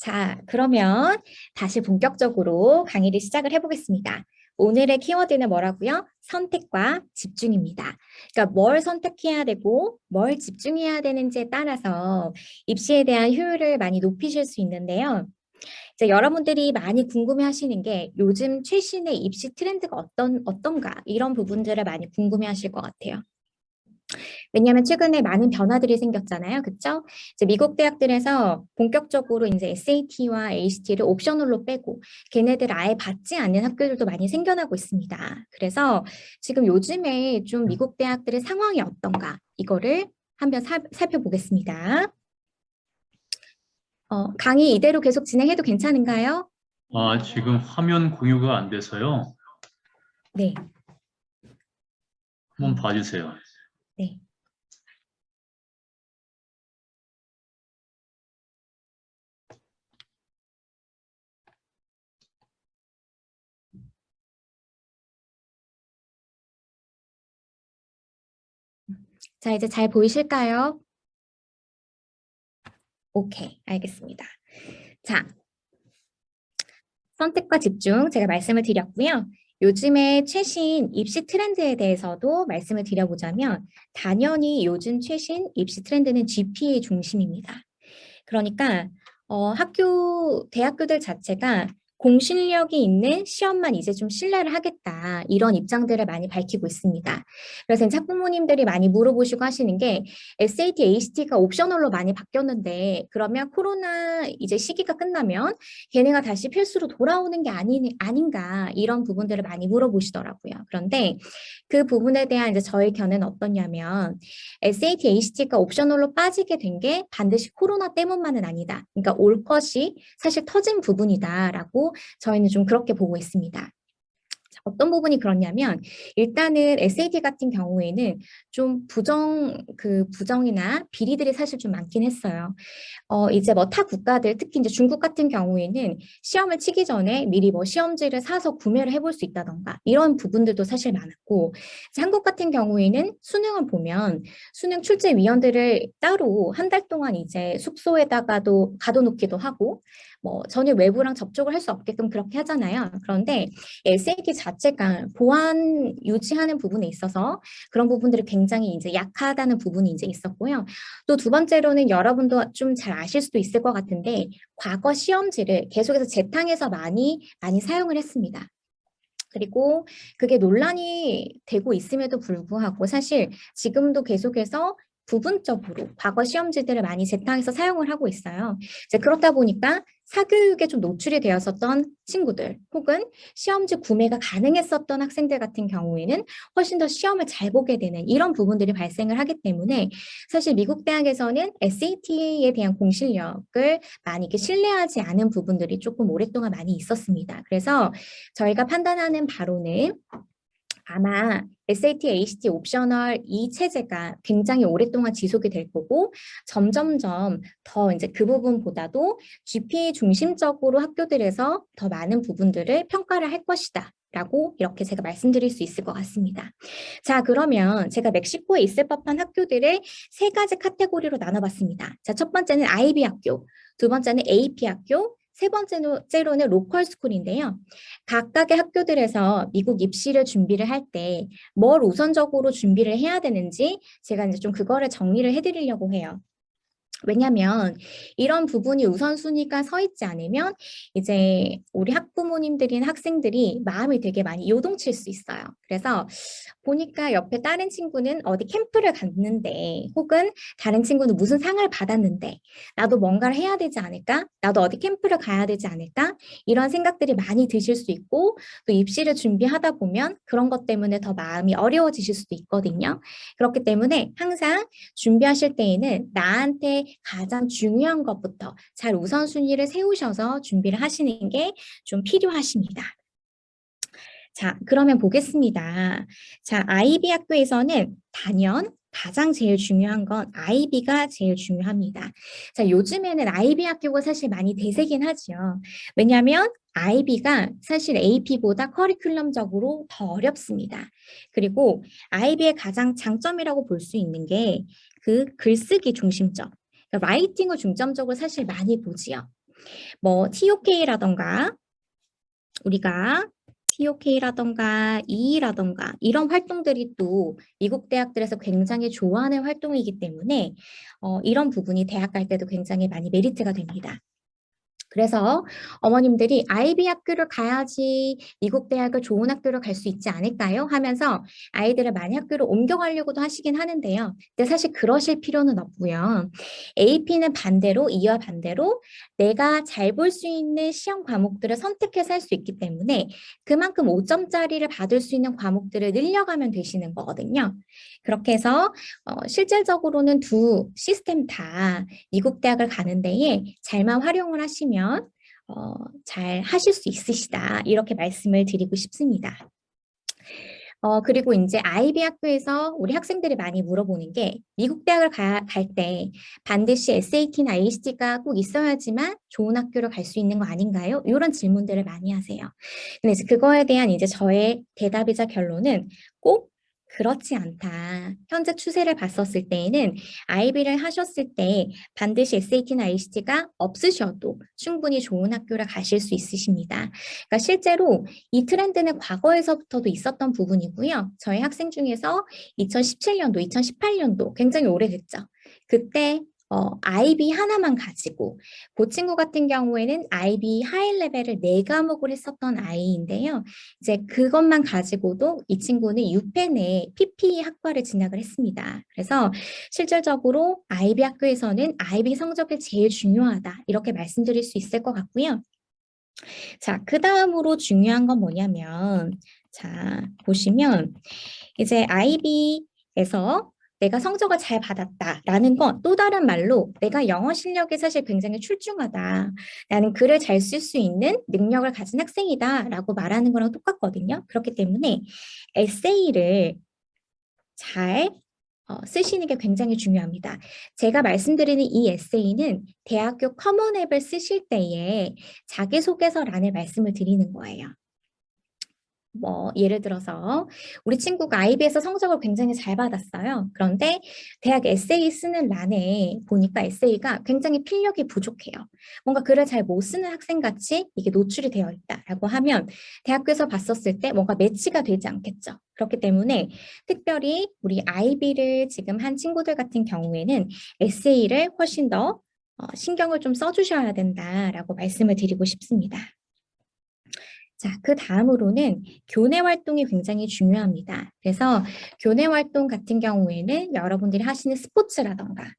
자, 그러면 다시 본격적으로 강의를 시작을 해보겠습니다. 오늘의 키워드는 뭐라고요? 선택과 집중입니다. 그러니까 뭘 선택해야 되고 뭘 집중해야 되는지에 따라서 입시에 대한 효율을 많이 높이실 수 있는데요. 이제 여러분들이 많이 궁금해하시는 게 요즘 최신의 입시 트렌드가 어떤가 이런 부분들을 많이 궁금해하실 것 같아요. 왜냐하면 최근에 많은 변화들이 생겼잖아요. 그렇죠? 이제 미국 대학들에서 본격적으로 이제 SAT와 ACT를 옵셔널로 빼고 걔네들 아예 받지 않는 학교들도 많이 생겨나고 있습니다. 그래서 지금 요즘에 좀 미국 대학들의 상황이 어떤가 이거를 한번 살펴보겠습니다. 강의 이대로 계속 진행해도 괜찮은가요? 지금 화면 공유가 안 돼서요. 네. 한번 봐주세요. 네. 자, 이제 잘 보이실까요? 오케이, 알겠습니다. 자, 선택과 집중 제가 말씀을 드렸고요. 요즘에 최신 입시 트렌드에 대해서도 말씀을 드려보자면 당연히 요즘 최신 입시 트렌드는 GPA 중심입니다. 그러니까 대학교들 자체가 공실력이 있는 시험만 이제 좀 신뢰를 하겠다. 이런 입장들을 많이 밝히고 있습니다. 그래서 이제 학부모님들이 많이 물어보시고 하시는 게 SAT, ACT가 옵셔널로 많이 바뀌었는데 그러면 코로나 이제 시기가 끝나면 걔네가 다시 필수로 돌아오는 게 아닌가 이런 부분들을 많이 물어보시더라고요. 그런데 그 부분에 대한 이제 저의 견해는 어떠냐면 SAT, ACT가 옵셔널로 빠지게 된 게 반드시 코로나 때문만은 아니다. 그러니까 올 것이 사실 터진 부분이다라고 저희는 좀 그렇게 보고 있습니다. 어떤 부분이 그렇냐면 일단은 SAT 같은 경우에는 좀 부정이나 비리들이 사실 좀 많긴 했어요. 이제 뭐 타 국가들 특히 이제 중국 같은 경우에는 시험을 치기 전에 미리 뭐 시험지를 사서 구매를 해볼 수 있다던가 이런 부분들도 사실 많았고 한국 같은 경우에는 수능을 보면 수능 출제위원들을 따로 한 달 동안 이제 숙소에다가도 가둬놓기도 하고 뭐 전혀 외부랑 접촉을 할 수 없게끔 그렇게 하잖아요. 그런데 SAT 자체가 보안 유지하는 부분에 있어서 그런 부분들이 굉장히 이제 약하다는 부분이 이제 있었고요. 또 두 번째로는 여러분도 좀 잘 아실 수도 있을 것 같은데 과거 시험지를 계속해서 재탕해서 많이 사용을 했습니다. 그리고 그게 논란이 되고 있음에도 불구하고 사실 지금도 계속해서 부분적으로 과거 시험지들을 많이 재탕해서 사용을 하고 있어요. 이제 그렇다 보니까 사교육에 좀 노출이 되었었던 친구들 혹은 시험지 구매가 가능했었던 학생들 같은 경우에는 훨씬 더 시험을 잘 보게 되는 이런 부분들이 발생을 하기 때문에 사실 미국 대학에서는 SAT에 대한 공실력을 많이 이렇게 신뢰하지 않은 부분들이 조금 오랫동안 많이 있었습니다. 그래서 저희가 판단하는 바로는 아마 SAT, ACT 옵셔널 이 체제가 굉장히 오랫동안 지속이 될 거고 점점점 더 이제 그 부분보다도 GPA 중심적으로 학교들에서 더 많은 부분들을 평가를 할 것이다. 라고 이렇게 제가 말씀드릴 수 있을 것 같습니다. 자, 그러면 제가 멕시코에 있을 법한 학교들을 세 가지 카테고리로 나눠봤습니다. 자, 첫 번째는 IB 학교, 두 번째는 AP 학교, 세 번째로는 로컬 스쿨인데요. 각각의 학교들에서 미국 입시를 준비를 할 때 뭘 우선적으로 준비를 해야 되는지 제가 이제 좀 그거를 정리를 해드리려고 해요. 왜냐하면 이런 부분이 우선순위가 서 있지 않으면 이제 우리 학부모님들이나 학생들이 마음이 되게 많이 요동칠 수 있어요. 그래서 보니까 옆에 다른 친구는 어디 캠프를 갔는데 혹은 다른 친구는 무슨 상을 받았는데 나도 뭔가를 해야 되지 않을까? 나도 어디 캠프를 가야 되지 않을까? 이런 생각들이 많이 드실 수 있고 또 입시를 준비하다 보면 그런 것 때문에 더 마음이 어려워지실 수도 있거든요. 그렇기 때문에 항상 준비하실 때에는 나한테 가장 중요한 것부터 잘 우선순위를 세우셔서 준비를 하시는 게 좀 필요하십니다. 자, 그러면 보겠습니다. 자, IB 학교에서는 단연 가장 제일 중요한 건 IB가 제일 중요합니다. 자, 요즘에는 IB 학교가 사실 많이 대세긴 하죠. 왜냐하면 IB가 사실 AP보다 커리큘럼적으로 더 어렵습니다. 그리고 IB의 가장 장점이라고 볼 수 있는 게 그 글쓰기 중심적, 그러니까 라이팅을 중점적으로 사실 많이 보지요. 뭐 TOK라던가 우리가 TOK라던가 EE라던가 이런 활동들이 또 미국 대학들에서 굉장히 좋아하는 활동이기 때문에 이런 부분이 대학 갈 때도 굉장히 많이 메리트가 됩니다. 그래서 어머님들이 아이비 학교를 가야지 미국 대학을 좋은 학교를 갈 수 있지 않을까요? 하면서 아이들을 많이 학교를 옮겨가려고도 하시긴 하는데요. 근데 사실 그러실 필요는 없고요. AP는 반대로, 이와 반대로 내가 잘 볼 수 있는 시험 과목들을 선택해서 할 수 있기 때문에 그만큼 5점짜리를 받을 수 있는 과목들을 늘려가면 되시는 거거든요. 그렇게 해서 실질적으로는 두 시스템 다 미국 대학을 가는 데에 잘만 활용을 하시면 잘 하실 수 있으시다. 이렇게 말씀을 드리고 싶습니다. 그리고 이제 아이비 학교에서 우리 학생들이 많이 물어보는 게 미국 대학을 갈 때 반드시 SAT나 ACT가 꼭 있어야지만 좋은 학교를 갈 수 있는 거 아닌가요? 이런 질문들을 많이 하세요. 근데 이제 그거에 대한 이제 저의 대답이자 결론은 꼭 그렇지 않다. 현재 추세를 봤었을 때에는 아이비를 하셨을 때 반드시 SAT나 ACT가 없으셔도 충분히 좋은 학교를 가실 수 있으십니다. 그러니까 실제로 이 트렌드는 과거에서부터도 있었던 부분이고요. 저희 학생 중에서 2017년도, 2018년도 굉장히 오래됐죠. 그때 IB 하나만 가지고 그 친구 같은 경우에는 IB 하이 레벨을 4과목을 했었던 아이인데요. 이제 그것만 가지고도 이 친구는 6회 내에 PP 학과를 진학을 했습니다. 그래서 실질적으로 IB 학교에서는 IB 성적이 제일 중요하다. 이렇게 말씀드릴 수 있을 것 같고요. 자, 그 다음으로 중요한 건 뭐냐면, 자, 보시면, 이제 IB에서 내가 성적을 잘 받았다라는 건 또 다른 말로 내가 영어 실력이 사실 굉장히 출중하다. 나는 글을 잘 쓸 수 있는 능력을 가진 학생이다라고 말하는 거랑 똑같거든요. 그렇기 때문에 에세이를 잘 쓰시는 게 굉장히 중요합니다. 제가 말씀드리는 이 에세이는 대학교 커먼 앱을 쓰실 때에 자기소개서란을 말씀을 드리는 거예요. 뭐 예를 들어서 우리 친구가 IB에서 성적을 굉장히 잘 받았어요. 그런데 대학 에세이 쓰는 란에 보니까 에세이가 굉장히 필력이 부족해요. 뭔가 글을 잘 못 쓰는 학생같이 이게 노출이 되어 있다라고 하면 대학교에서 봤었을 때 뭔가 매치가 되지 않겠죠. 그렇기 때문에 특별히 우리 IB를 지금 한 친구들 같은 경우에는 에세이를 훨씬 더 신경을 좀 써주셔야 된다라고 말씀을 드리고 싶습니다. 자, 그 다음으로는 교내 활동이 굉장히 중요합니다. 그래서 교내 활동 같은 경우에는 여러분들이 하시는 스포츠라던가,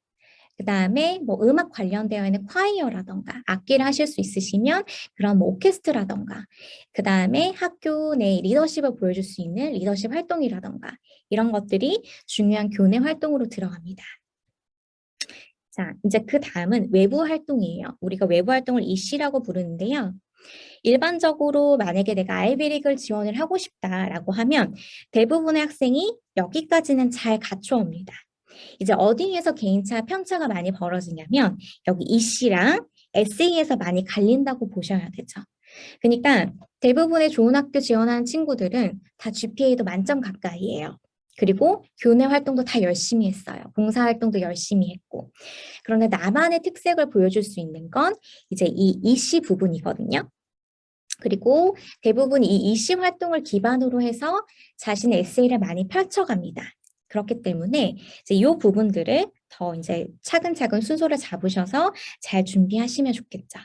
그 다음에 뭐 음악 관련되어 있는 콰이어라던가, 악기를 하실 수 있으시면 그런 뭐 오케스트라던가, 그 다음에 학교 내 리더십을 보여줄 수 있는 리더십 활동이라던가, 이런 것들이 중요한 교내 활동으로 들어갑니다. 자, 이제 그 다음은 외부 활동이에요. 우리가 외부 활동을 EC라고 부르는데요. 일반적으로 만약에 내가 아이비리그를 지원을 하고 싶다라고 하면 대부분의 학생이 여기까지는 잘 갖춰옵니다. 이제 어디에서 개인차, 편차가 많이 벌어지냐면 여기 EC랑 SA에서 많이 갈린다고 보셔야 되죠. 그러니까 대부분의 좋은 학교 지원하는 친구들은 다 GPA도 만점 가까이예요. 그리고 교내 활동도 다 열심히 했어요. 봉사활동도 열심히 했고. 그런데 나만의 특색을 보여줄 수 있는 건 이제 이 EC 부분이거든요. 그리고 대부분 이 EC 활동을 기반으로 해서 자신의 에세이를 많이 펼쳐갑니다. 그렇기 때문에 이제 이 부분들을 더 이제 차근차근 순서를 잡으셔서 잘 준비하시면 좋겠죠.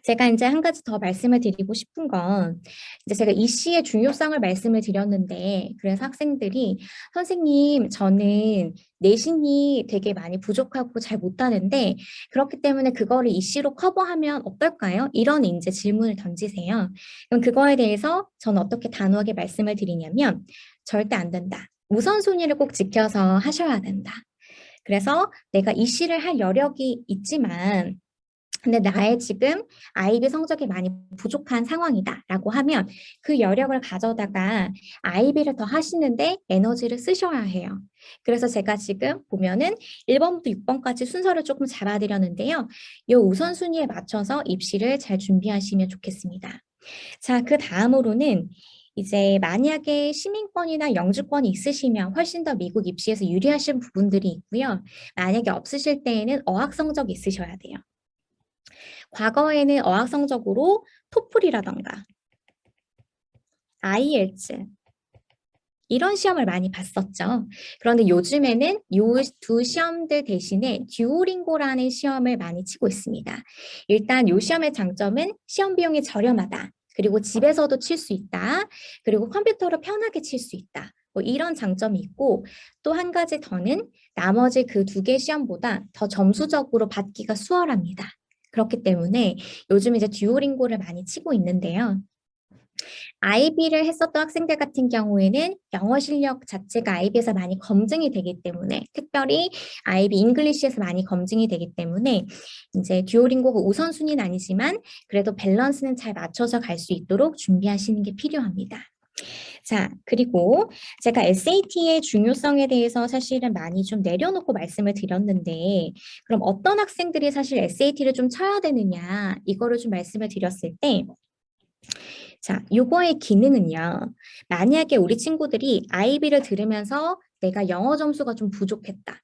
제가 이제 한 가지 더 말씀을 드리고 싶은 건 이제 제가 EC의 중요성을 말씀을 드렸는데 그래서 학생들이 선생님 저는 내신이 되게 많이 부족하고 잘 못하는데 그렇기 때문에 그거를 EC로 커버하면 어떨까요? 이런 이제 질문을 던지세요. 그럼 그거에 대해서 저는 어떻게 단호하게 말씀을 드리냐면 절대 안 된다. 우선순위를 꼭 지켜서 하셔야 된다. 그래서 내가 EC를 할 여력이 있지만 근데 나의 지금 아이비 성적이 많이 부족한 상황이다라고 하면 그 여력을 가져다가 아이비를 더 하시는데 에너지를 쓰셔야 해요. 그래서 제가 지금 보면은 1번부터 6번까지 순서를 조금 잡아드렸는데요. 이 우선순위에 맞춰서 입시를 잘 준비하시면 좋겠습니다. 자, 그 다음으로는 이제 만약에 시민권이나 영주권이 있으시면 훨씬 더 미국 입시에서 유리하신 부분들이 있고요. 만약에 없으실 때에는 어학 성적이 있으셔야 돼요. 과거에는 어학 성적으로 토플이라던가 IELTS 이런 시험을 많이 봤었죠. 그런데 요즘에는 이 두 시험들 대신에 듀오링고라는 시험을 많이 치고 있습니다. 일단 이 시험의 장점은 시험 비용이 저렴하다. 그리고 집에서도 칠 수 있다. 그리고 컴퓨터로 편하게 칠 수 있다. 뭐 이런 장점이 있고 또 한 가지 더는 나머지 그 두 개 시험보다 더 점수적으로 받기가 수월합니다. 그렇기 때문에 요즘 이제 듀오링고를 많이 치고 있는데요. IB를 했었던 학생들 같은 경우에는 영어 실력 자체가 IB에서 많이 검증이 되기 때문에 특별히 IB 잉글리시에서 많이 검증이 되기 때문에 이제 듀오링고가 우선순위는 아니지만 그래도 밸런스는 잘 맞춰서 갈 수 있도록 준비하시는 게 필요합니다. 자, 그리고 제가 SAT의 중요성에 대해서 사실은 많이 좀 내려놓고 말씀을 드렸는데 그럼 어떤 학생들이 사실 SAT를 좀 쳐야 되느냐 이거를 좀 말씀을 드렸을 때 자, 요거의 기능은요. 만약에 우리 친구들이 IB를 들으면서 내가 영어 점수가 좀 부족했다.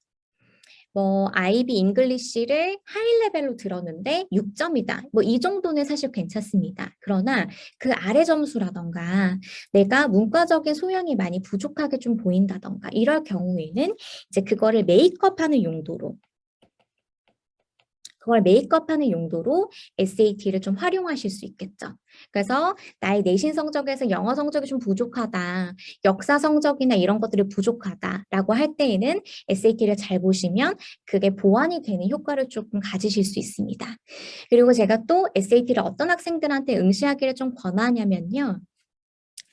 뭐 IB 잉글리시를 하이 레벨로 들었는데 6점이다. 뭐 이 정도는 사실 괜찮습니다. 그러나 그 아래 점수라던가 내가 문과적인 소양이 많이 부족하게 좀 보인다던가 이럴 경우에는 이제 그거를 메이크업하는 용도로 그걸 메이크업하는 용도로 SAT를 좀 활용하실 수 있겠죠. 그래서 나의 내신 성적에서 영어 성적이 좀 부족하다, 역사 성적이나 이런 것들이 부족하다라고 할 때에는 SAT를 잘 보시면 그게 보완이 되는 효과를 조금 가지실 수 있습니다. 그리고 제가 또 SAT를 어떤 학생들한테 응시하기를 좀 권하냐면요.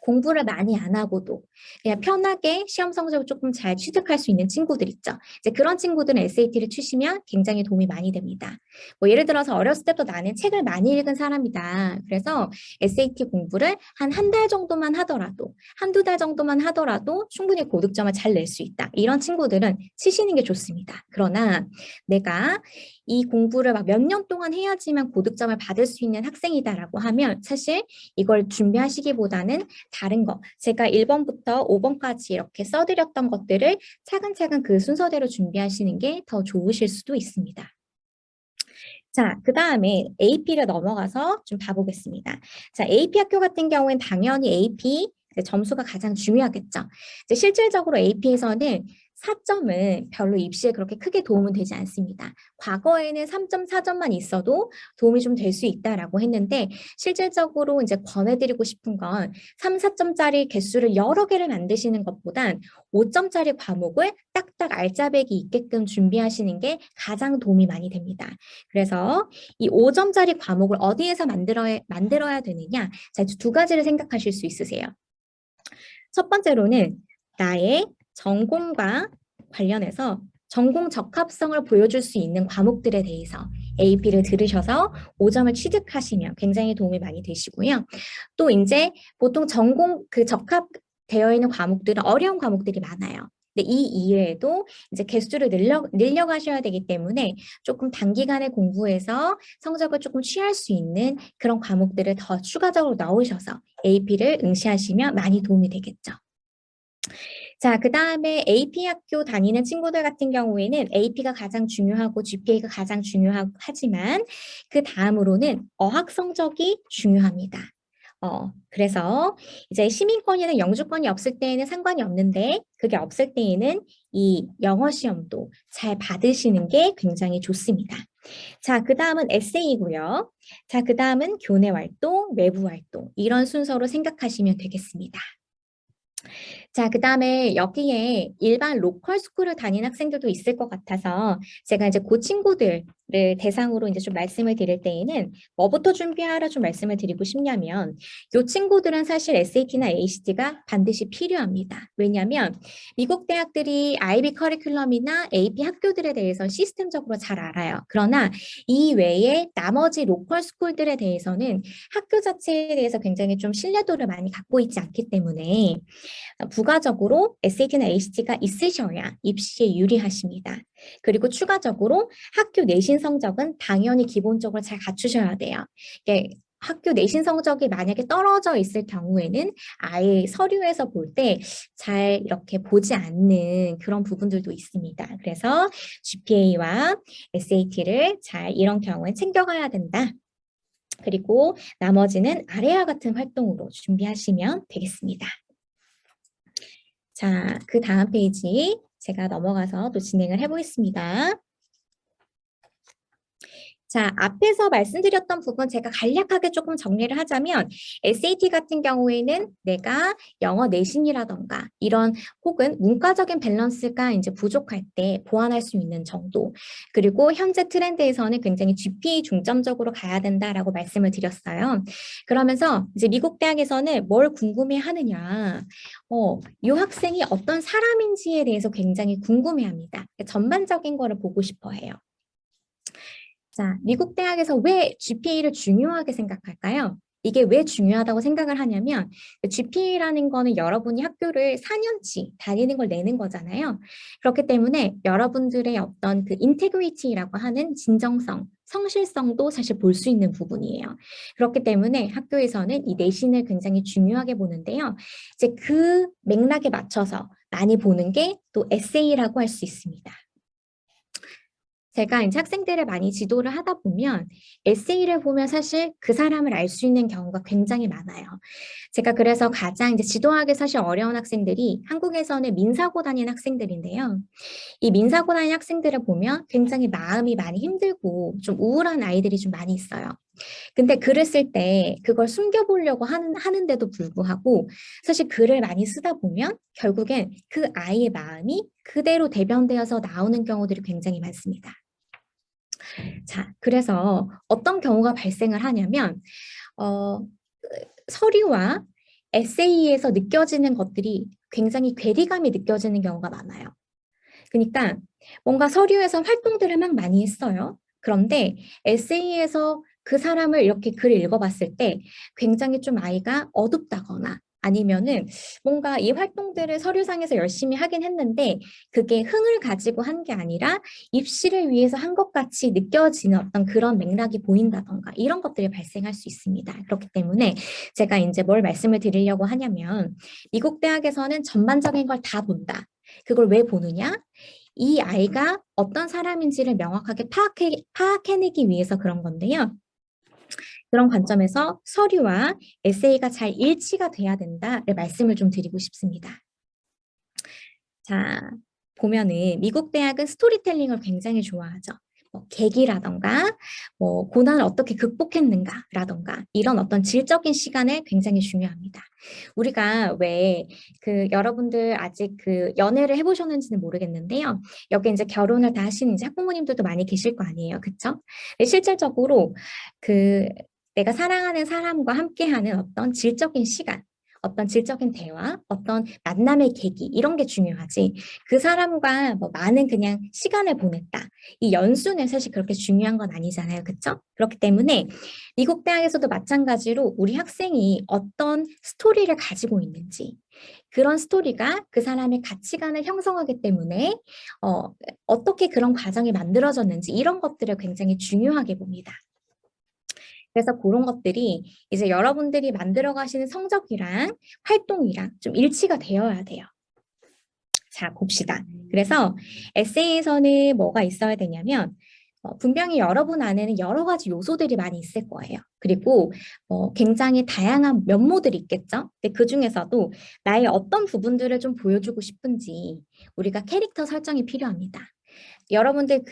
공부를 많이 안 하고도 그냥 편하게 시험 성적을 조금 잘 취득할 수 있는 친구들 있죠. 이제 그런 친구들은 SAT를 치시면 굉장히 도움이 많이 됩니다. 뭐 예를 들어서 어렸을 때부터 나는 책을 많이 읽은 사람이다. 그래서 SAT 공부를 한 달 정도만 하더라도, 한두 달 정도만 하더라도 충분히 고득점을 잘 낼 수 있다. 이런 친구들은 치시는 게 좋습니다. 그러나 내가 이 공부를 막 몇 년 동안 해야지만 고득점을 받을 수 있는 학생이다라고 하면 사실 이걸 준비하시기보다는 다른 거, 제가 1번부터 5번까지 이렇게 써드렸던 것들을 차근차근 그 순서대로 준비하시는 게 더 좋으실 수도 있습니다. 자, 그 다음에 AP를 넘어가서 좀 봐보겠습니다. 자, AP 학교 같은 경우엔 당연히 AP 점수가 가장 중요하겠죠. 이제 실질적으로 AP에서는 4점은 별로 입시에 그렇게 크게 도움은 되지 않습니다. 과거에는 3.4점만 있어도 도움이 좀 될 수 있다라고 했는데 실질적으로 이제 권해드리고 싶은 건 3, 4점짜리 개수를 여러 개를 만드시는 것보단 5점짜리 과목을 딱딱 알짜배기 있게끔 준비하시는 게 가장 도움이 많이 됩니다. 그래서 이 5점짜리 과목을 어디에서 만들어야 되느냐? 자, 두 가지를 생각하실 수 있으세요. 첫 번째로는 나의 전공과 관련해서 전공 적합성을 보여줄 수 있는 과목들에 대해서 AP를 들으셔서 5점을 취득하시면 굉장히 도움이 많이 되시고요. 또 이제 보통 전공 그 적합되어 있는 과목들은 어려운 과목들이 많아요. 근데 이 이외에도 이제 개수를 늘려가셔야 되기 때문에 조금 단기간에 공부해서 성적을 조금 취할 수 있는 그런 과목들을 더 추가적으로 넣으셔서 AP를 응시하시면 많이 도움이 되겠죠. 자, 그 다음에 AP 학교 다니는 친구들 같은 경우에는 AP가 가장 중요하고 GPA가 가장 중요하지만 그 다음으로는 어학 성적이 중요합니다. 그래서 이제 시민권이나 영주권이 없을 때에는 상관이 없는데 그게 없을 때에는 이 영어 시험도 잘 받으시는 게 굉장히 좋습니다. 자, 그 다음은 에세이고요. 자, 그 다음은 교내 활동, 외부 활동 이런 순서로 생각하시면 되겠습니다. 자, 그 다음에 여기에 일반 로컬 스쿨을 다니는 학생들도 있을 것 같아서 제가 이제 그 친구들을 대상으로 이제 좀 말씀을 드릴 때에는 뭐부터 준비하라 좀 말씀을 드리고 싶냐면 이 친구들은 사실 SAT나 ACT가 반드시 필요합니다. 왜냐하면 미국 대학들이 IB 커리큘럼이나 AP 학교들에 대해서 시스템적으로 잘 알아요. 그러나 이 외에 나머지 로컬 스쿨들에 대해서는 학교 자체에 대해서 굉장히 좀 신뢰도를 많이 갖고 있지 않기 때문에 부가적으로 SAT나 ACT가 있으셔야 입시에 유리하십니다. 그리고 추가적으로 학교 내신 성적은 당연히 기본적으로 잘 갖추셔야 돼요. 학교 내신 성적이 만약에 떨어져 있을 경우에는 아예 서류에서 볼 때 잘 이렇게 보지 않는 그런 부분들도 있습니다. 그래서 GPA와 SAT를 잘 이런 경우에 챙겨가야 된다. 그리고 나머지는 아래와 같은 활동으로 준비하시면 되겠습니다. 자, 그 다음 페이지 제가 넘어가서 또 진행을 해보겠습니다. 자, 앞에서 말씀드렸던 부분 제가 간략하게 조금 정리를 하자면 SAT 같은 경우에는 내가 영어 내신이라던가 이런 혹은 문과적인 밸런스가 이제 부족할 때 보완할 수 있는 정도. 그리고 현재 트렌드에서는 굉장히 GPA 중점적으로 가야 된다라고 말씀을 드렸어요. 그러면서 이제 미국 대학에서는 뭘 궁금해 하느냐. 이 학생이 어떤 사람인지에 대해서 굉장히 궁금해 합니다. 전반적인 거를 보고 싶어 해요. 자, 미국 대학에서 왜 GPA를 중요하게 생각할까요? 이게 왜 중요하다고 생각을 하냐면 GPA라는 거는 여러분이 학교를 4년치 다니는 걸 내는 거잖아요. 그렇기 때문에 여러분들의 어떤 그 인테그리티라고 하는 진정성, 성실성도 사실 볼 수 있는 부분이에요. 그렇기 때문에 학교에서는 이 내신을 굉장히 중요하게 보는데요. 이제 그 맥락에 맞춰서 많이 보는 게 또 에세이라고 할 수 있습니다. 제가 이제 학생들을 많이 지도를 하다 보면 에세이를 보면 사실 그 사람을 알 수 있는 경우가 굉장히 많아요. 제가 그래서 가장 이제 지도하기 사실 어려운 학생들이 한국에서는 민사고 다니는 학생들인데요. 이 민사고 다니는 학생들을 보면 굉장히 마음이 많이 힘들고 좀 우울한 아이들이 좀 많이 있어요. 근데 글을 쓸 때 그걸 숨겨보려고 하는데도 불구하고 사실 글을 많이 쓰다 보면 결국엔 그 아이의 마음이 그대로 대변되어서 나오는 경우들이 굉장히 많습니다. 자, 그래서 어떤 경우가 발생을 하냐면 서류와 에세이에서 느껴지는 것들이 굉장히 괴리감이 느껴지는 경우가 많아요. 그러니까 뭔가 서류에서 활동들을 막 많이 했어요. 그런데 에세이에서 그 사람을 이렇게 글을 읽어봤을 때 굉장히 좀 아이가 어둡다거나 아니면은 뭔가 이 활동들을 서류상에서 열심히 하긴 했는데 그게 흥을 가지고 한 게 아니라 입시를 위해서 한 것 같이 느껴지는 어떤 그런 맥락이 보인다던가 이런 것들이 발생할 수 있습니다. 그렇기 때문에 제가 이제 뭘 말씀을 드리려고 하냐면 미국 대학에서는 전반적인 걸 다 본다. 그걸 왜 보느냐? 이 아이가 어떤 사람인지를 명확하게 파악해내기 위해서 그런 건데요. 그런 관점에서 서류와 에세이가 잘 일치가 돼야 된다를 말씀을 좀 드리고 싶습니다. 자, 보면은 미국 대학은 스토리텔링을 굉장히 좋아하죠. 계기라던가, 고난을 어떻게 극복했는가라던가, 이런 어떤 질적인 시간을 굉장히 중요합니다. 우리가 왜, 여러분들 아직 연애를 해보셨는지는 모르겠는데요. 여기 이제 결혼을 다 하시는 이제 학부모님들도 많이 계실 거 아니에요. 그쵸? 근데 실질적으로, 내가 사랑하는 사람과 함께하는 어떤 질적인 시간, 어떤 질적인 대화, 어떤 만남의 계기 이런 게 중요하지. 그 사람과 많은 그냥 시간을 보냈다. 이 연수는 사실 그렇게 중요한 건 아니잖아요. 그렇죠? 그렇기 때문에 미국 대학에서도 마찬가지로 우리 학생이 어떤 스토리를 가지고 있는지 그런 스토리가 그 사람의 가치관을 형성하기 때문에 어떻게 그런 과정이 만들어졌는지 이런 것들을 굉장히 중요하게 봅니다. 그래서 그런 것들이 이제 여러분들이 만들어 가시는 성적이랑 활동이랑 좀 일치가 되어야 돼요. 자, 봅시다. 그래서 에세이에서는 뭐가 있어야 되냐면 분명히 여러분 안에는 여러 가지 요소들이 많이 있을 거예요. 그리고 굉장히 다양한 면모들이 있겠죠. 근데 그 중에서도 나의 어떤 부분들을 좀 보여주고 싶은지 우리가 캐릭터 설정이 필요합니다. 여러분들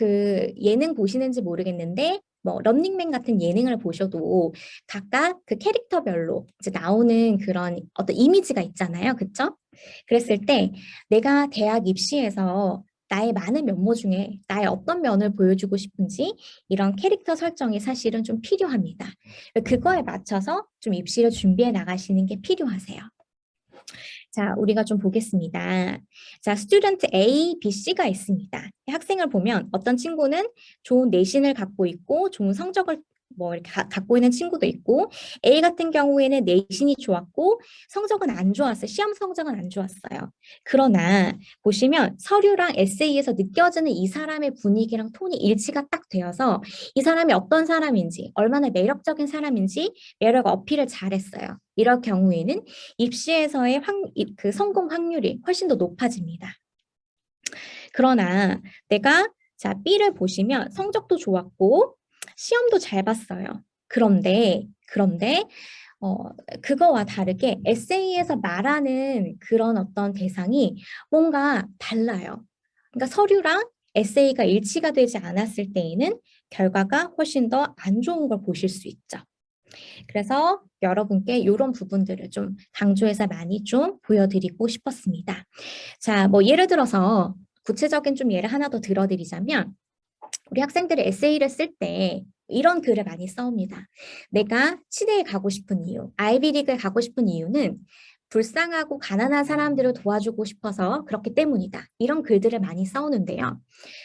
예능 보시는지 모르겠는데 런닝맨 같은 예능을 보셔도 각각 그 캐릭터별로 이제 나오는 그런 어떤 이미지가 있잖아요. 그렇죠? 그랬을 때 내가 대학 입시에서 나의 많은 면모 중에 나의 어떤 면을 보여주고 싶은지 이런 캐릭터 설정이 사실은 좀 필요합니다. 그거에 맞춰서 좀 입시를 준비해 나가시는 게 필요하세요. 자, 우리가 좀 보겠습니다. 자, 스튜던트 A, B, C가 있습니다. 학생을 보면 어떤 친구는 좋은 내신을 갖고 있고 좋은 성적을 뭐 이렇게 갖고 있는 친구도 있고 A 같은 경우에는 내신이 좋았고 성적은 안 좋았어요. 시험 성적은 안 좋았어요. 그러나 보시면 서류랑 에세이에서 느껴지는 이 사람의 분위기랑 톤이 일치가 딱 되어서 이 사람이 어떤 사람인지 얼마나 매력적인 사람인지 매력 어필을 잘했어요. 이럴 경우에는 입시에서의 그 성공 확률이 훨씬 더 높아집니다. 그러나 내가 자 B를 보시면 성적도 좋았고 시험도 잘 봤어요. 그런데 그거와 다르게 에세이에서 말하는 그런 어떤 대상이 뭔가 달라요. 그러니까 서류랑 에세이가 일치가 되지 않았을 때에는 결과가 훨씬 더 안 좋은 걸 보실 수 있죠. 그래서 여러분께 이런 부분들을 좀 강조해서 많이 좀 보여드리고 싶었습니다. 자, 뭐 예를 들어서 구체적인 좀 예를 하나 더 들어드리자면 우리 학생들이 에세이를 쓸 때 이런 글을 많이 써옵니다. 내가 치대에 가고 싶은 이유, 아이비리그에 가고 싶은 이유는 불쌍하고 가난한 사람들을 도와주고 싶어서 그렇기 때문이다. 이런 글들을 많이 써오는데요.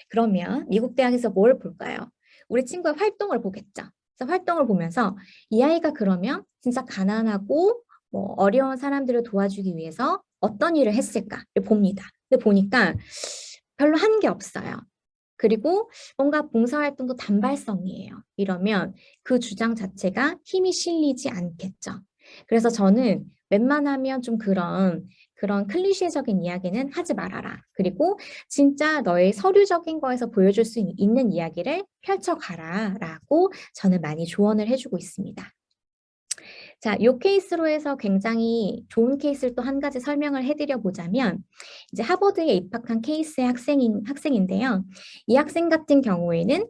그러면 미국 대학에서 뭘 볼까요? 우리 친구의 활동을 보겠죠. 그래서 활동을 보면서 이 아이가 그러면 진짜 가난하고 뭐 어려운 사람들을 도와주기 위해서 어떤 일을 했을까를 봅니다. 근데 보니까 별로 한 게 없어요. 그리고 뭔가 봉사활동도 단발성이에요. 이러면 그 주장 자체가 힘이 실리지 않겠죠. 그래서 저는 웬만하면 좀 그런 클리셰적인 이야기는 하지 말아라. 그리고 진짜 너의 서류적인 거에서 보여줄 수 있는 이야기를 펼쳐가라라고 저는 많이 조언을 해주고 있습니다. 자, 이 케이스로 해서 굉장히 좋은 케이스를 또 한 가지 설명을 해드려 보자면 이제 하버드에 입학한 케이스의 학생인데요. 이 학생 같은 경우에는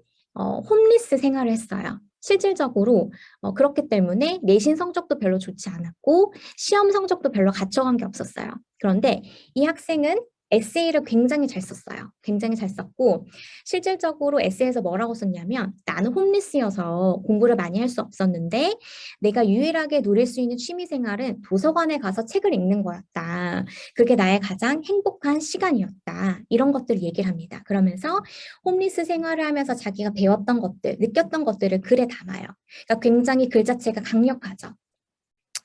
홈리스 생활을 했어요. 실질적으로 그렇기 때문에 내신 성적도 별로 좋지 않았고 시험 성적도 별로 갖춰간 게 없었어요. 그런데 이 학생은 에세이를 굉장히 잘 썼어요. 굉장히 잘 썼고 실질적으로 에세이에서 뭐라고 썼냐면 나는 홈리스여서 공부를 많이 할 수 없었는데 내가 유일하게 누릴 수 있는 취미 생활은 도서관에 가서 책을 읽는 거였다. 그게 나의 가장 행복한 시간이었다. 이런 것들을 얘기를 합니다. 그러면서 홈리스 생활을 하면서 자기가 배웠던 것들, 느꼈던 것들을 글에 담아요. 그러니까 굉장히 글 자체가 강력하죠.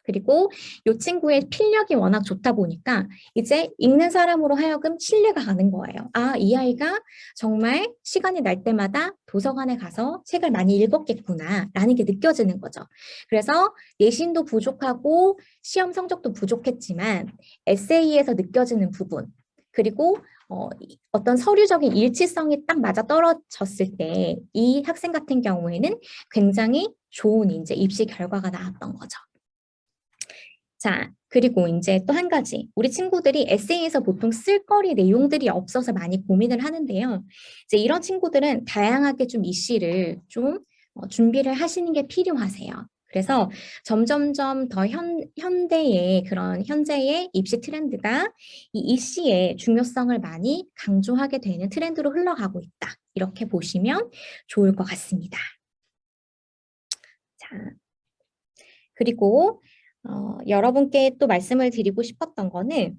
그리고 이 친구의 필력이 워낙 좋다 보니까 이제 읽는 사람으로 하여금 신뢰가 가는 거예요. 아, 이 아이가 정말 시간이 날 때마다 도서관에 가서 책을 많이 읽었겠구나 라는 게 느껴지는 거죠. 그래서 내신도 부족하고 시험 성적도 부족했지만 에세이에서 느껴지는 부분 그리고 어떤 서류적인 일치성이 딱 맞아 떨어졌을 때 이 학생 같은 경우에는 굉장히 좋은 이제 입시 결과가 나왔던 거죠. 자, 그리고 이제 또 한 가지. 우리 친구들이 에세이에서 보통 쓸거리 내용들이 없어서 많이 고민을 하는데요. 이제 이런 친구들은 다양하게 좀 이시를 좀 준비를 하시는 게 필요하세요. 그래서 점점점 더 현대의 그런 현재의 입시 트렌드가 이 이시의 중요성을 많이 강조하게 되는 트렌드로 흘러가고 있다. 이렇게 보시면 좋을 것 같습니다. 자, 그리고 여러분께 또 말씀을 드리고 싶었던 거는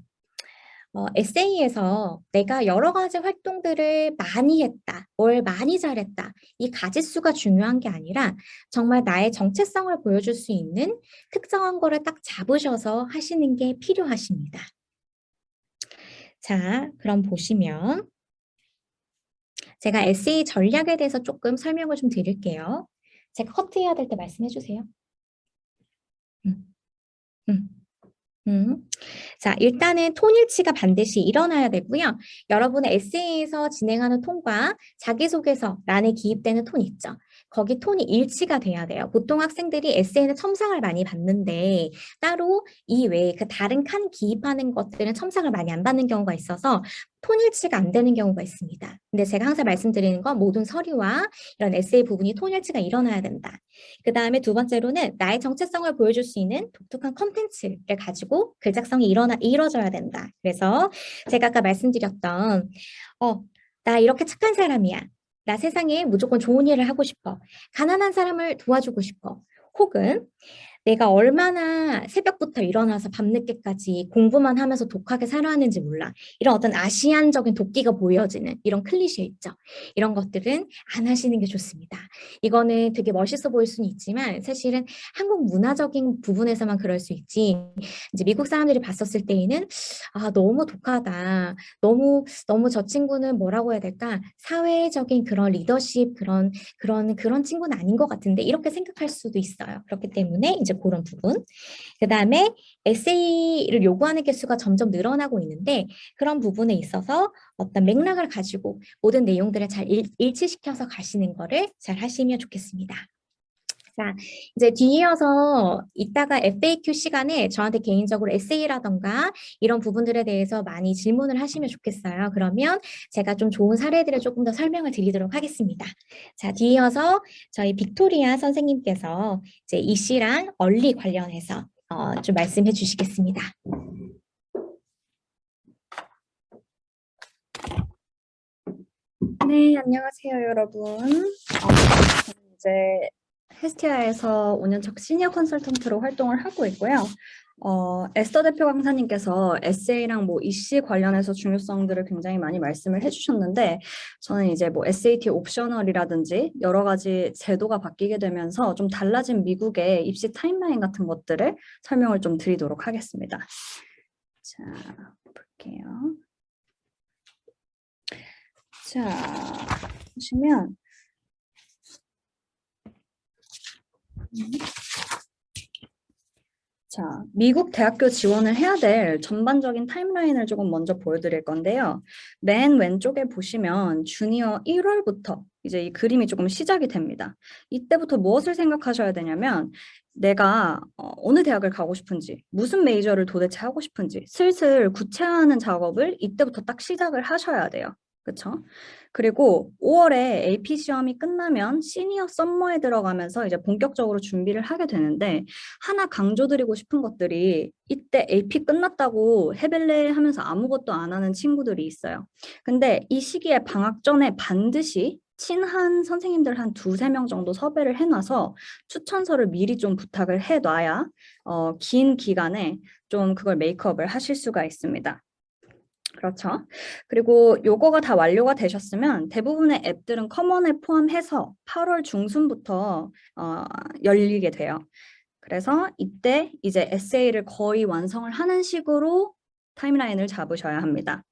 에세이에서 내가 여러 가지 활동들을 많이 했다, 뭘 많이 잘했다, 이 가짓수가 중요한 게 아니라 정말 나의 정체성을 보여줄 수 있는 특정한 거를 딱 잡으셔서 하시는 게 필요하십니다. 자, 그럼 보시면 제가 에세이 전략에 대해서 조금 설명을 좀 드릴게요. 제가 커트해야 될 때 말씀해 주세요. 음, 음. 자, 일단은 톤일치가 반드시 일어나야 되고요. 여러분의 에세이에서 진행하는 톤과 자기소개서란에 기입되는 톤 있죠. 거기 톤이 일치가 돼야 돼요. 보통 학생들이 에세이는 첨삭을 많이 받는데 따로 이 외에 그 다른 칸 기입하는 것들은 첨삭을 많이 안 받는 경우가 있어서 톤일치가 안 되는 경우가 있습니다. 근데 제가 항상 말씀드리는 건 모든 서류와 이런 에세이 부분이 톤일치가 일어나야 된다. 그 다음에 두 번째로는 나의 정체성을 보여줄 수 있는 독특한 컨텐츠를 가지고 글 작성이 이루어져야 된다. 그래서 제가 아까 말씀드렸던 나 이렇게 착한 사람이야. 나 세상에 무조건 좋은 일을 하고 싶어. 가난한 사람을 도와주고 싶어. 혹은 내가 얼마나 새벽부터 일어나서 밤늦게까지 공부만 하면서 독하게 살아왔는지 몰라. 이런 어떤 아시안적인 도끼가 보여지는 이런 클리셰 있죠. 이런 것들은 안 하시는 게 좋습니다. 이거는 되게 멋있어 보일 수는 있지만 사실은 한국 문화적인 부분에서만 그럴 수 있지. 이제 미국 사람들이 봤었을 때에는 아, 너무 독하다. 너무 저 친구는 뭐라고 해야 될까? 사회적인 그런 리더십 그런 친구는 아닌 것 같은데 이렇게 생각할 수도 있어요. 그렇기 때문에 이제 그런 부분. 그다음에 에세이를 요구하는 개수가 점점 늘어나고 있는데 그런 부분에 있어서 어떤 맥락을 가지고 모든 내용들을 잘 일치시켜서 가시는 거를 잘 하시면 좋겠습니다. 자, 이제 뒤이어서 이따가 FAQ 시간에 저한테 개인적으로 에세이라던가 이런 부분들에 대해서 많이 질문을 하시면 좋겠어요. 그러면 제가 좀 좋은 사례들을 조금 더 설명을 드리도록 하겠습니다. 자, 뒤이어서 저희 빅토리아 선생님께서 이제 이 씨랑 얼리 관련해서 좀 말씀해 주시겠습니다. 네, 안녕하세요, 여러분. 저는 이제 헤스티아에서 5년차 시니어 컨설턴트로 활동을 하고 있고요. 에스더 대표 강사님께서 에세이랑 뭐 이씨 관련해서 중요성들을 굉장히 많이 말씀을 해주셨는데, 저는 이제 뭐 SAT 옵셔널이라든지 여러 가지 제도가 바뀌게 되면서 좀 달라진 미국의 입시 타임라인 같은 것들을 설명을 좀 드리도록 하겠습니다. 자, 볼게요. 자, 보시면 자, 미국 대학교 지원을 해야 될 전반적인 타임라인을 조금 먼저 보여드릴 건데요. 맨 왼쪽에 보시면 주니어 1월부터 이제 이 그림이 조금 시작이 됩니다. 이때부터 무엇을 생각하셔야 되냐면 내가 어느 대학을 가고 싶은지, 무슨 메이저를 도대체 하고 싶은지 슬슬 구체화하는 작업을 이때부터 딱 시작을 하셔야 돼요. 그렇죠? 그리고 5월에 AP 시험이 끝나면 시니어 썸머에 들어가면서 이제 본격적으로 준비를 하게 되는데 하나 강조드리고 싶은 것들이 이때 AP 끝났다고 해벨레 하면서 아무것도 안 하는 친구들이 있어요. 근데 이 시기에 방학 전에 반드시 친한 선생님들 한 2~3명 정도 섭외를 해놔서 추천서를 미리 좀 부탁을 해놔야 긴 기간에 좀 그걸 메이크업을 하실 수가 있습니다. 그렇죠. 그리고 요거가 다 완료가 되셨으면 대부분의 앱들은 커먼에 포함해서 8월 중순부터 열리게 돼요. 그래서 이때 이제 에세이를 거의 완성을 하는 식으로 타임라인을 잡으셔야 합니다.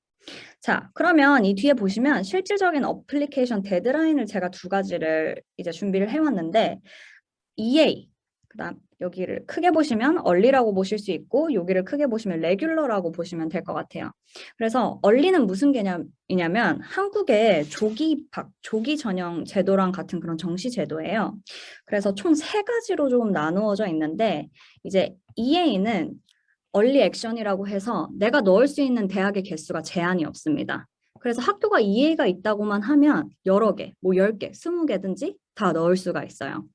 자, 그러면 이 뒤에 보시면 실질적인 어플리케이션 데드라인을 제가 2가지를 이제 준비를 해왔는데 EA, 그다음 여기를 크게 보시면 얼리라고 보실 수 있고 여기를 크게 보시면 레귤러라고 보시면 될 것 같아요. 그래서 얼리는 무슨 개념이냐면 한국의 조기 입학, 조기 전형 제도랑 같은 그런 정시 제도예요. 그래서 총 3가지로 좀 나누어져 있는데 이제 EA는 얼리 액션이라고 해서 내가 넣을 수 있는 대학의 개수가 제한이 없습니다. 그래서 학교가 EA가 있다고만 하면 여러 개, 뭐 10개, 20개든지 다 넣을 수가 있어요.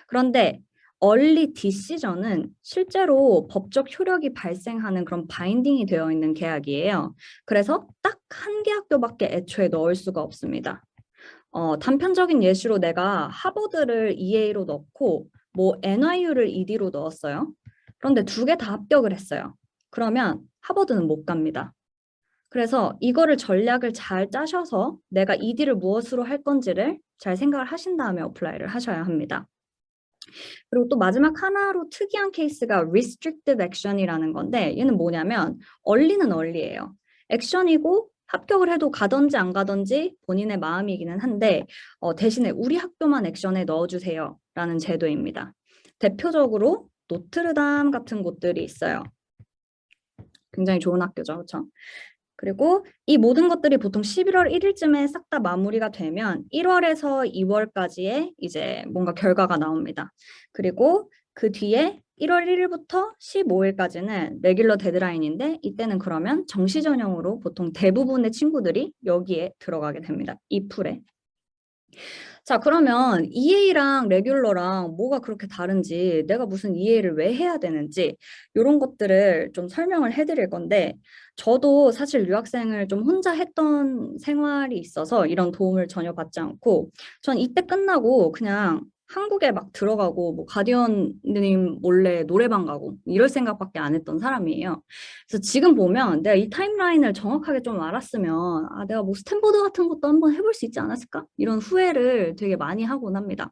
그런데 얼리 디시전은 실제로 법적 효력이 발생하는 그런 바인딩이 되어 있는 계약이에요. 그래서 딱 한 개 학교밖에 애초에 넣을 수가 없습니다. 단편적인 예시로 내가 하버드를 EA로 넣고 뭐 NYU를 ED로 넣었어요. 그런데 2개 다 합격을 했어요. 그러면 하버드는 못 갑니다. 그래서 이거를 전략을 잘 짜셔서 내가 ED를 무엇으로 할 건지를 잘 생각을 하신 다음에 어플라이를 하셔야 합니다. 그리고 또 마지막 하나로 특이한 케이스가 restricted action이라는 건데 얘는 뭐냐면 얼리는 얼리예요. 액션이고 합격을 해도 가든지 안 가든지 본인의 마음이기는 한데 대신에 우리 학교만 액션에 넣어주세요 라는 제도입니다. 대표적으로 노트르담 같은 곳들이 있어요. 굉장히 좋은 학교죠. 그렇죠? 그리고 이 모든 것들이 보통 11월 1일쯤에 싹 다 마무리가 되면 1월에서 2월까지의 이제 뭔가 결과가 나옵니다. 그리고 그 뒤에 1월 1일부터 15일까지는 레귤러 데드라인인데 이때는 그러면 정시 전형으로 보통 대부분의 친구들이 여기에 들어가게 됩니다. 이 풀에. 자, 그러면 EA랑 레귤러랑 뭐가 그렇게 다른지, 내가 무슨 EA를 왜 해야 되는지 이런 것들을 좀 설명을 해드릴 건데 저도 사실 유학생을 좀 혼자 했던 생활이 있어서 이런 도움을 전혀 받지 않고 전 이때 끝나고 그냥 한국에 막 들어가고 뭐 가디언님 몰래 노래방 가고 이럴 생각밖에 안 했던 사람이에요. 그래서 지금 보면 내가 이 타임라인을 정확하게 좀 알았으면 아 내가 뭐 스탠포드 같은 것도 한번 해볼 수 있지 않았을까? 이런 후회를 되게 많이 하곤 합니다.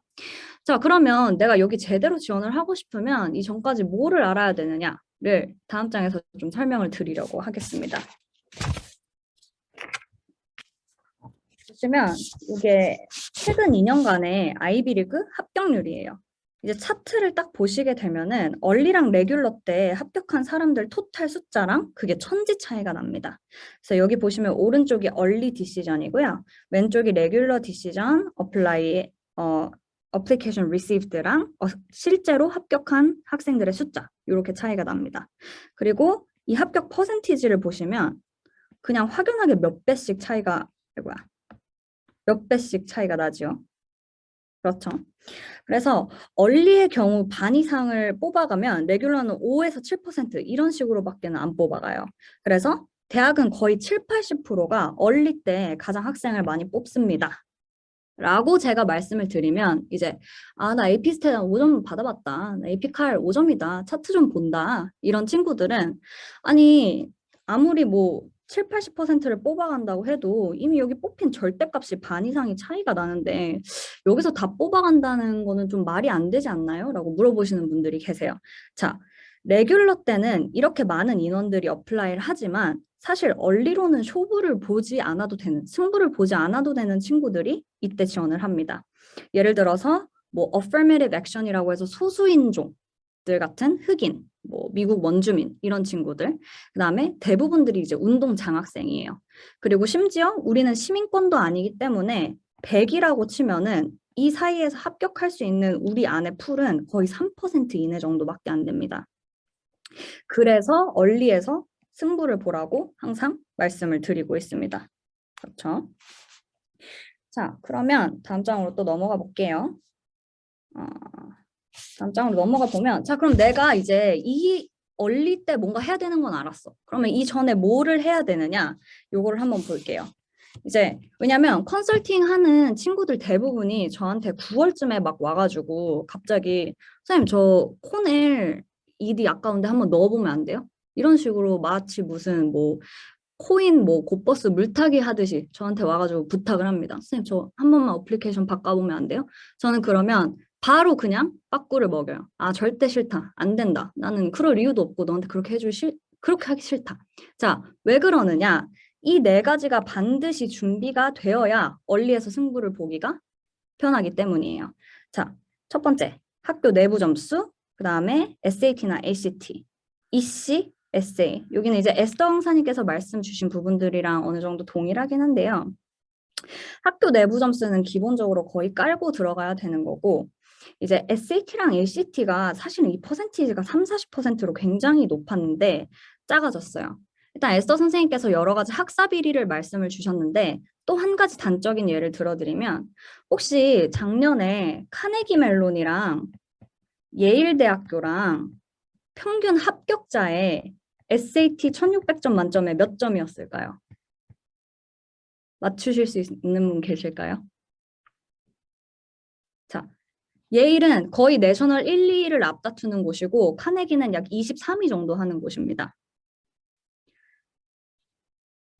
자, 그러면 내가 여기 제대로 지원을 하고 싶으면 이 전까지 뭐를 알아야 되느냐를 다음 장에서 좀 설명을 드리려고 하겠습니다. 보시면 이게 최근 2년간의 아이비리그 합격률이에요. 이제 차트를 딱 보시게 되면은 얼리랑 레귤러 때 합격한 사람들 토탈 숫자랑 그게 천지 차이가 납니다. 그래서 여기 보시면 오른쪽이 얼리 디시전이고요. 왼쪽이 레귤러 디시전, 어플리케이션 리시브드랑 실제로 합격한 학생들의 숫자 이렇게 차이가 납니다. 그리고 이 합격 퍼센티지를 보시면 그냥 확연하게 몇 배씩 차이가 나죠. 그렇죠. 그래서 얼리의 경우 반 이상을 뽑아가면 레귤러는 5에서 7% 이런 식으로밖에는 안 뽑아가요. 그래서 대학은 거의 7, 80%가 얼리 때 가장 학생을 많이 뽑습니다. 라고 제가 말씀을 드리면 이제 아, 나 AP 스탯 5점 받아봤다. 나 AP 칼 5점이다. 차트 좀 본다. 이런 친구들은 아니 아무리 뭐 7, 80%를 뽑아간다고 해도 이미 여기 뽑힌 절대값이 반 이상이 차이가 나는데 여기서 다 뽑아간다는 거는 좀 말이 안 되지 않나요? 라고 물어보시는 분들이 계세요. 자, 레귤러 때는 이렇게 많은 인원들이 어플라이를 하지만 사실 얼리로는 승부를 보지 않아도 되는 친구들이 이때 지원을 합니다. 예를 들어서 뭐 affirmative action이라고 해서 소수인종들 같은 흑인, 뭐 미국 원주민 이런 친구들, 그다음에 대부분들이 이제 운동 장학생이에요. 그리고 심지어 우리는 시민권도 아니기 때문에 100이라고 치면은 이 사이에서 합격할 수 있는 우리 안의 풀은 거의 3% 이내 정도밖에 안 됩니다. 그래서 얼리에서 승부를 보라고 항상 말씀을 드리고 있습니다. 그렇죠? 자, 그러면 다음 장으로 또 넘어가 볼게요. 다음 장으로 넘어가 보면 자, 그럼 내가 이제 이 얼리 때 뭔가 해야 되는 건 알았어. 그러면 이 전에 뭐를 해야 되느냐? 요거를 한번 볼게요. 이제 왜냐면 컨설팅 하는 친구들 대부분이 저한테 9월쯤에 막 와가지고 갑자기 선생님 저 코넬 ED 아까운데 한번 넣어보면 안 돼요? 이런 식으로 마치 무슨 뭐 코인 뭐 곧버스 물타기 하듯이 저한테 와가지고 부탁을 합니다. 선생님 저 한 번만 어플리케이션 바꿔보면 안 돼요? 저는 그러면 바로 그냥 빠꾸를 먹여요. 아 절대 싫다. 안 된다. 나는 그럴 이유도 없고 너한테 그렇게 하기 싫다. 자, 왜 그러느냐? 이 네 가지가 반드시 준비가 되어야 얼리에서 승부를 보기가 편하기 때문이에요. 자, 첫 번째 학교 내부 점수, 그 다음에 SAT나 ACT, EC, 에세이. 여기는 이제 에스더 강사님께서 말씀 주신 부분들이랑 어느 정도 동일하긴 한데요. 학교 내부 점수는 기본적으로 거의 깔고 들어가야 되는 거고 이제 SAT랑 ACT가 사실은 이 퍼센티지가 3, 40%로 굉장히 높았는데 작아졌어요. 일단 에스더 선생님께서 여러 가지 학사 비리를 말씀을 주셨는데 또 한 가지 단적인 예를 들어드리면 혹시 작년에 카네기 멜론이랑 예일대학교랑 평균 합격자의 SAT 1600점 만점에 몇 점이었을까요? 맞추실 수 있는 분 계실까요? 자, 예일은 거의 내셔널 1, 2위를 앞다투는 곳이고 카네기는 약 23위 정도 하는 곳입니다.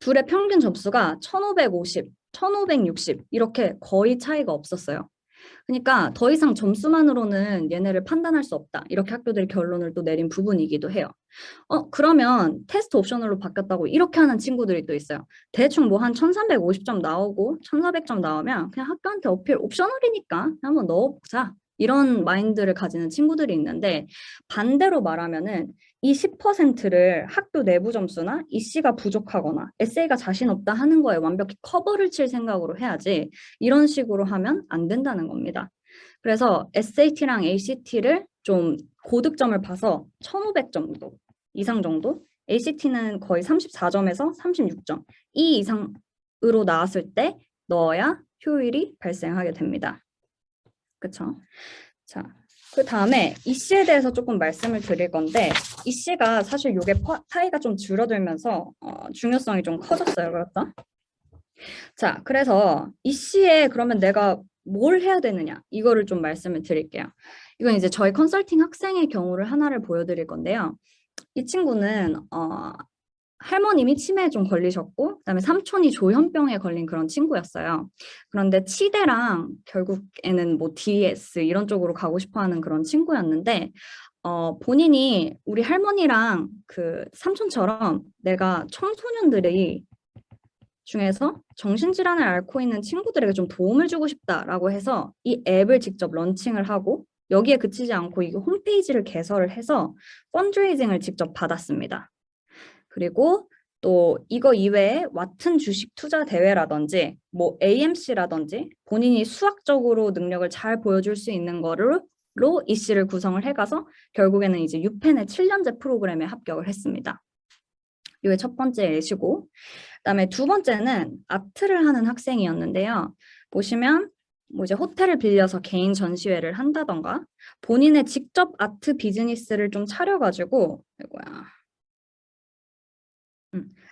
둘의 평균 점수가 1550, 1560 이렇게 거의 차이가 없었어요. 그러니까 더 이상 점수만으로는 얘네를 판단할 수 없다. 이렇게 학교들이 결론을 또 내린 부분이기도 해요. 그러면 테스트 옵셔널로 바뀌었다고 이렇게 하는 친구들이 또 있어요. 대충 뭐 한 1350점 나오고 1400점 나오면 그냥 학교한테 어필 옵셔널이니까 한번 넣어보자. 이런 마인드를 가지는 친구들이 있는데 반대로 말하면은 이 10%를 학교 내부 점수나 EC가 부족하거나 에세이가 자신 없다 하는 거에 완벽히 커버를 칠 생각으로 해야지 이런 식으로 하면 안 된다는 겁니다. 그래서 SAT랑 ACT를 좀 고득점을 봐서 1500 정도 이상 정도, ACT는 거의 34점에서 36점 이 이상으로 나왔을 때 넣어야 효율이 발생하게 됩니다. 그쵸? 자, 그 다음에 EC에 대해서 조금 말씀을 드릴 건데 EC가 사실 이게 파이가 좀 줄어들면서 중요성이 좀 커졌어요. 그렇죠? 자, 그래서 EC에 그러면 내가 뭘 해야 되느냐 이거를 좀 말씀을 드릴게요. 이건 이제 저희 컨설팅 학생의 경우를 하나를 보여드릴 건데요. 이 친구는 할머님이 치매에 좀 걸리셨고 그다음에 삼촌이 조현병에 걸린 그런 친구였어요. 그런데 치대랑 결국에는 뭐 DS 이런 쪽으로 가고 싶어하는 그런 친구였는데 본인이 우리 할머니랑 그 삼촌처럼 내가 청소년들이 중에서 정신질환을 앓고 있는 친구들에게 좀 도움을 주고 싶다라고 해서 이 앱을 직접 런칭을 하고 여기에 그치지 않고 이게 홈페이지를 개설을 해서 펀드레이징을 직접 받았습니다. 그리고 또 이거 이외에 왓튼 주식 투자 대회라든지 뭐 AMC라든지 본인이 수학적으로 능력을 잘 보여줄 수 있는 거로 이 씨를 구성을 해가서 결국에는 이제 유펜의 7년제 프로그램에 합격을 했습니다. 이게 첫 번째 예시고 그다음에 두 번째는 아트를 하는 학생이었는데요. 보시면 뭐 이제 호텔을 빌려서 개인 전시회를 한다던가 본인의 직접 아트 비즈니스를 좀 차려가지고 이거야.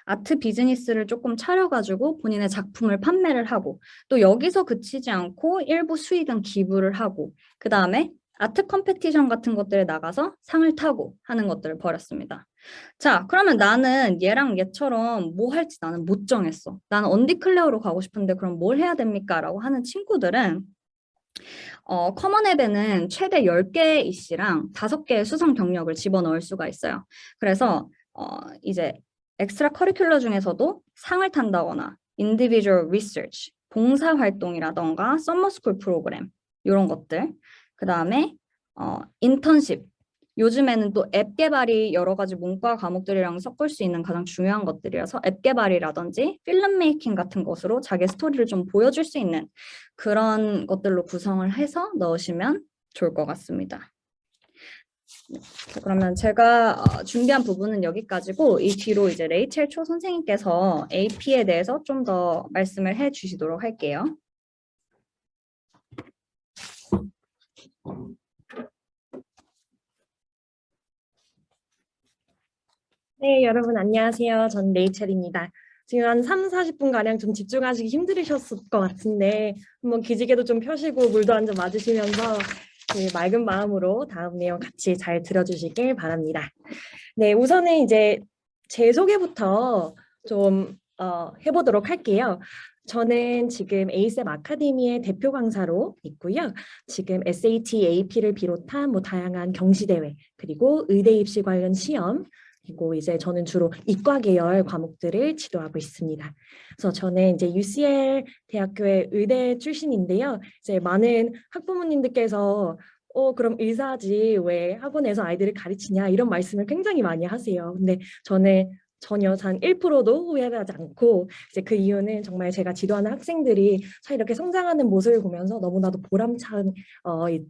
아트 비즈니스를 조금 차려가지고 본인의 작품을 판매를 하고 또 여기서 그치지 않고 일부 수익은 기부를 하고 그 다음에 아트 컴페티션 같은 것들에 나가서 상을 타고 하는 것들을 벌였습니다. 자, 그러면 나는 얘랑 얘처럼 뭐 할지 나는 못 정했어. 나는 언디클레어로 가고 싶은데 그럼 뭘 해야 됩니까? 라고 하는 친구들은 커먼앱에는 최대 10개의 이씨랑 5개의 수상 경력을 집어넣을 수가 있어요. 그래서 이제 엑스트라 커리큘러 중에서도 상을 탄다거나 인디비주얼 리서치, 봉사활동이라던가 썸머스쿨 프로그램 이런 것들 그 다음에 인턴십 요즘에는 또 앱 개발이 여러 가지 문과 과목들이랑 섞을 수 있는 가장 중요한 것들이라서 앱 개발이라든지 필름 메이킹 같은 것으로 자기 스토리를 좀 보여줄 수 있는 그런 것들로 구성을 해서 넣으시면 좋을 것 같습니다. 그러면 제가 준비한 부분은 여기까지고 이 뒤로 이제 레이첼 초 선생님께서 AP에 대해서 좀 더 말씀을 해 주시도록 할게요. 네, 여러분 안녕하세요. 전 레이첼입니다. 지금 한 3, 40분가량 좀 집중하시기 힘들으셨을 것 같은데 한번 기지개도 좀 펴시고 물도 한 잔 맞으시면서 그 맑은 마음으로 다음 내용 같이 잘 들어주시길 바랍니다. 네, 우선은 이제 제 소개부터 좀 해보도록 할게요. 저는 지금 에이셈 아카데미의 대표 강사로 있고요. 지금 SAT, AP를 비롯한 뭐 다양한 경시대회 그리고 의대 입시 관련 시험 그리고 이제 저는 주로 이과 계열 과목들을 지도하고 있습니다. 그래서 저는 이제 UCL 대학교의 의대 출신인데요. 이제 많은 학부모님들께서 그럼 의사지 왜 학원에서 아이들을 가르치냐 이런 말씀을 굉장히 많이 하세요. 근데 저는 전혀 단 1%도 후회하지 않고 이제 그 이유는 정말 제가 지도하는 학생들이 참 이렇게 성장하는 모습을 보면서 너무나도 보람찬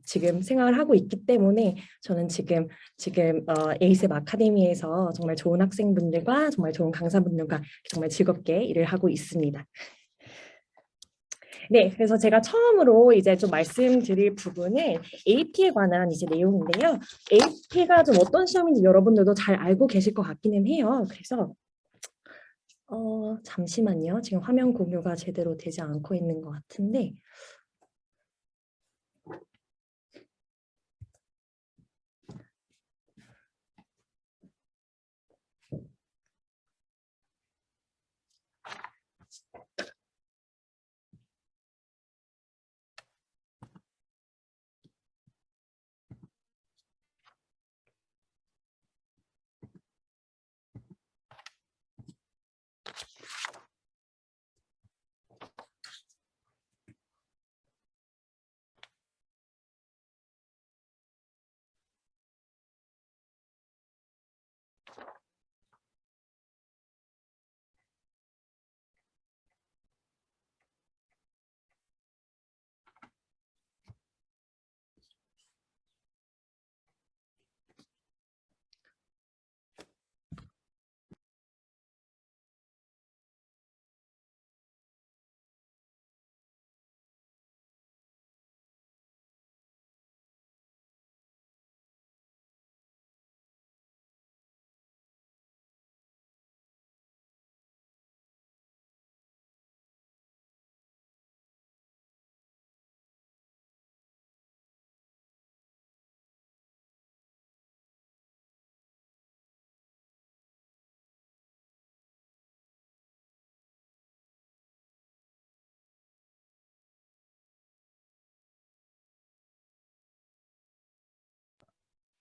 지금 생활을 하고 있기 때문에 저는 지금 에이셈 아카데미에서 정말 좋은 학생분들과 정말 좋은 강사분들과 정말 즐겁게 일을 하고 있습니다. 네, 그래서 제가 처음으로 이제 좀 말씀드릴 부분은 AP에 관한 이제 내용인데요. AP가 좀 어떤 시험인지 여러분들도 잘 알고 계실 것 같기는 해요. 그래서 잠시만요. 지금 화면 공유가 제대로 되지 않고 있는 것 같은데.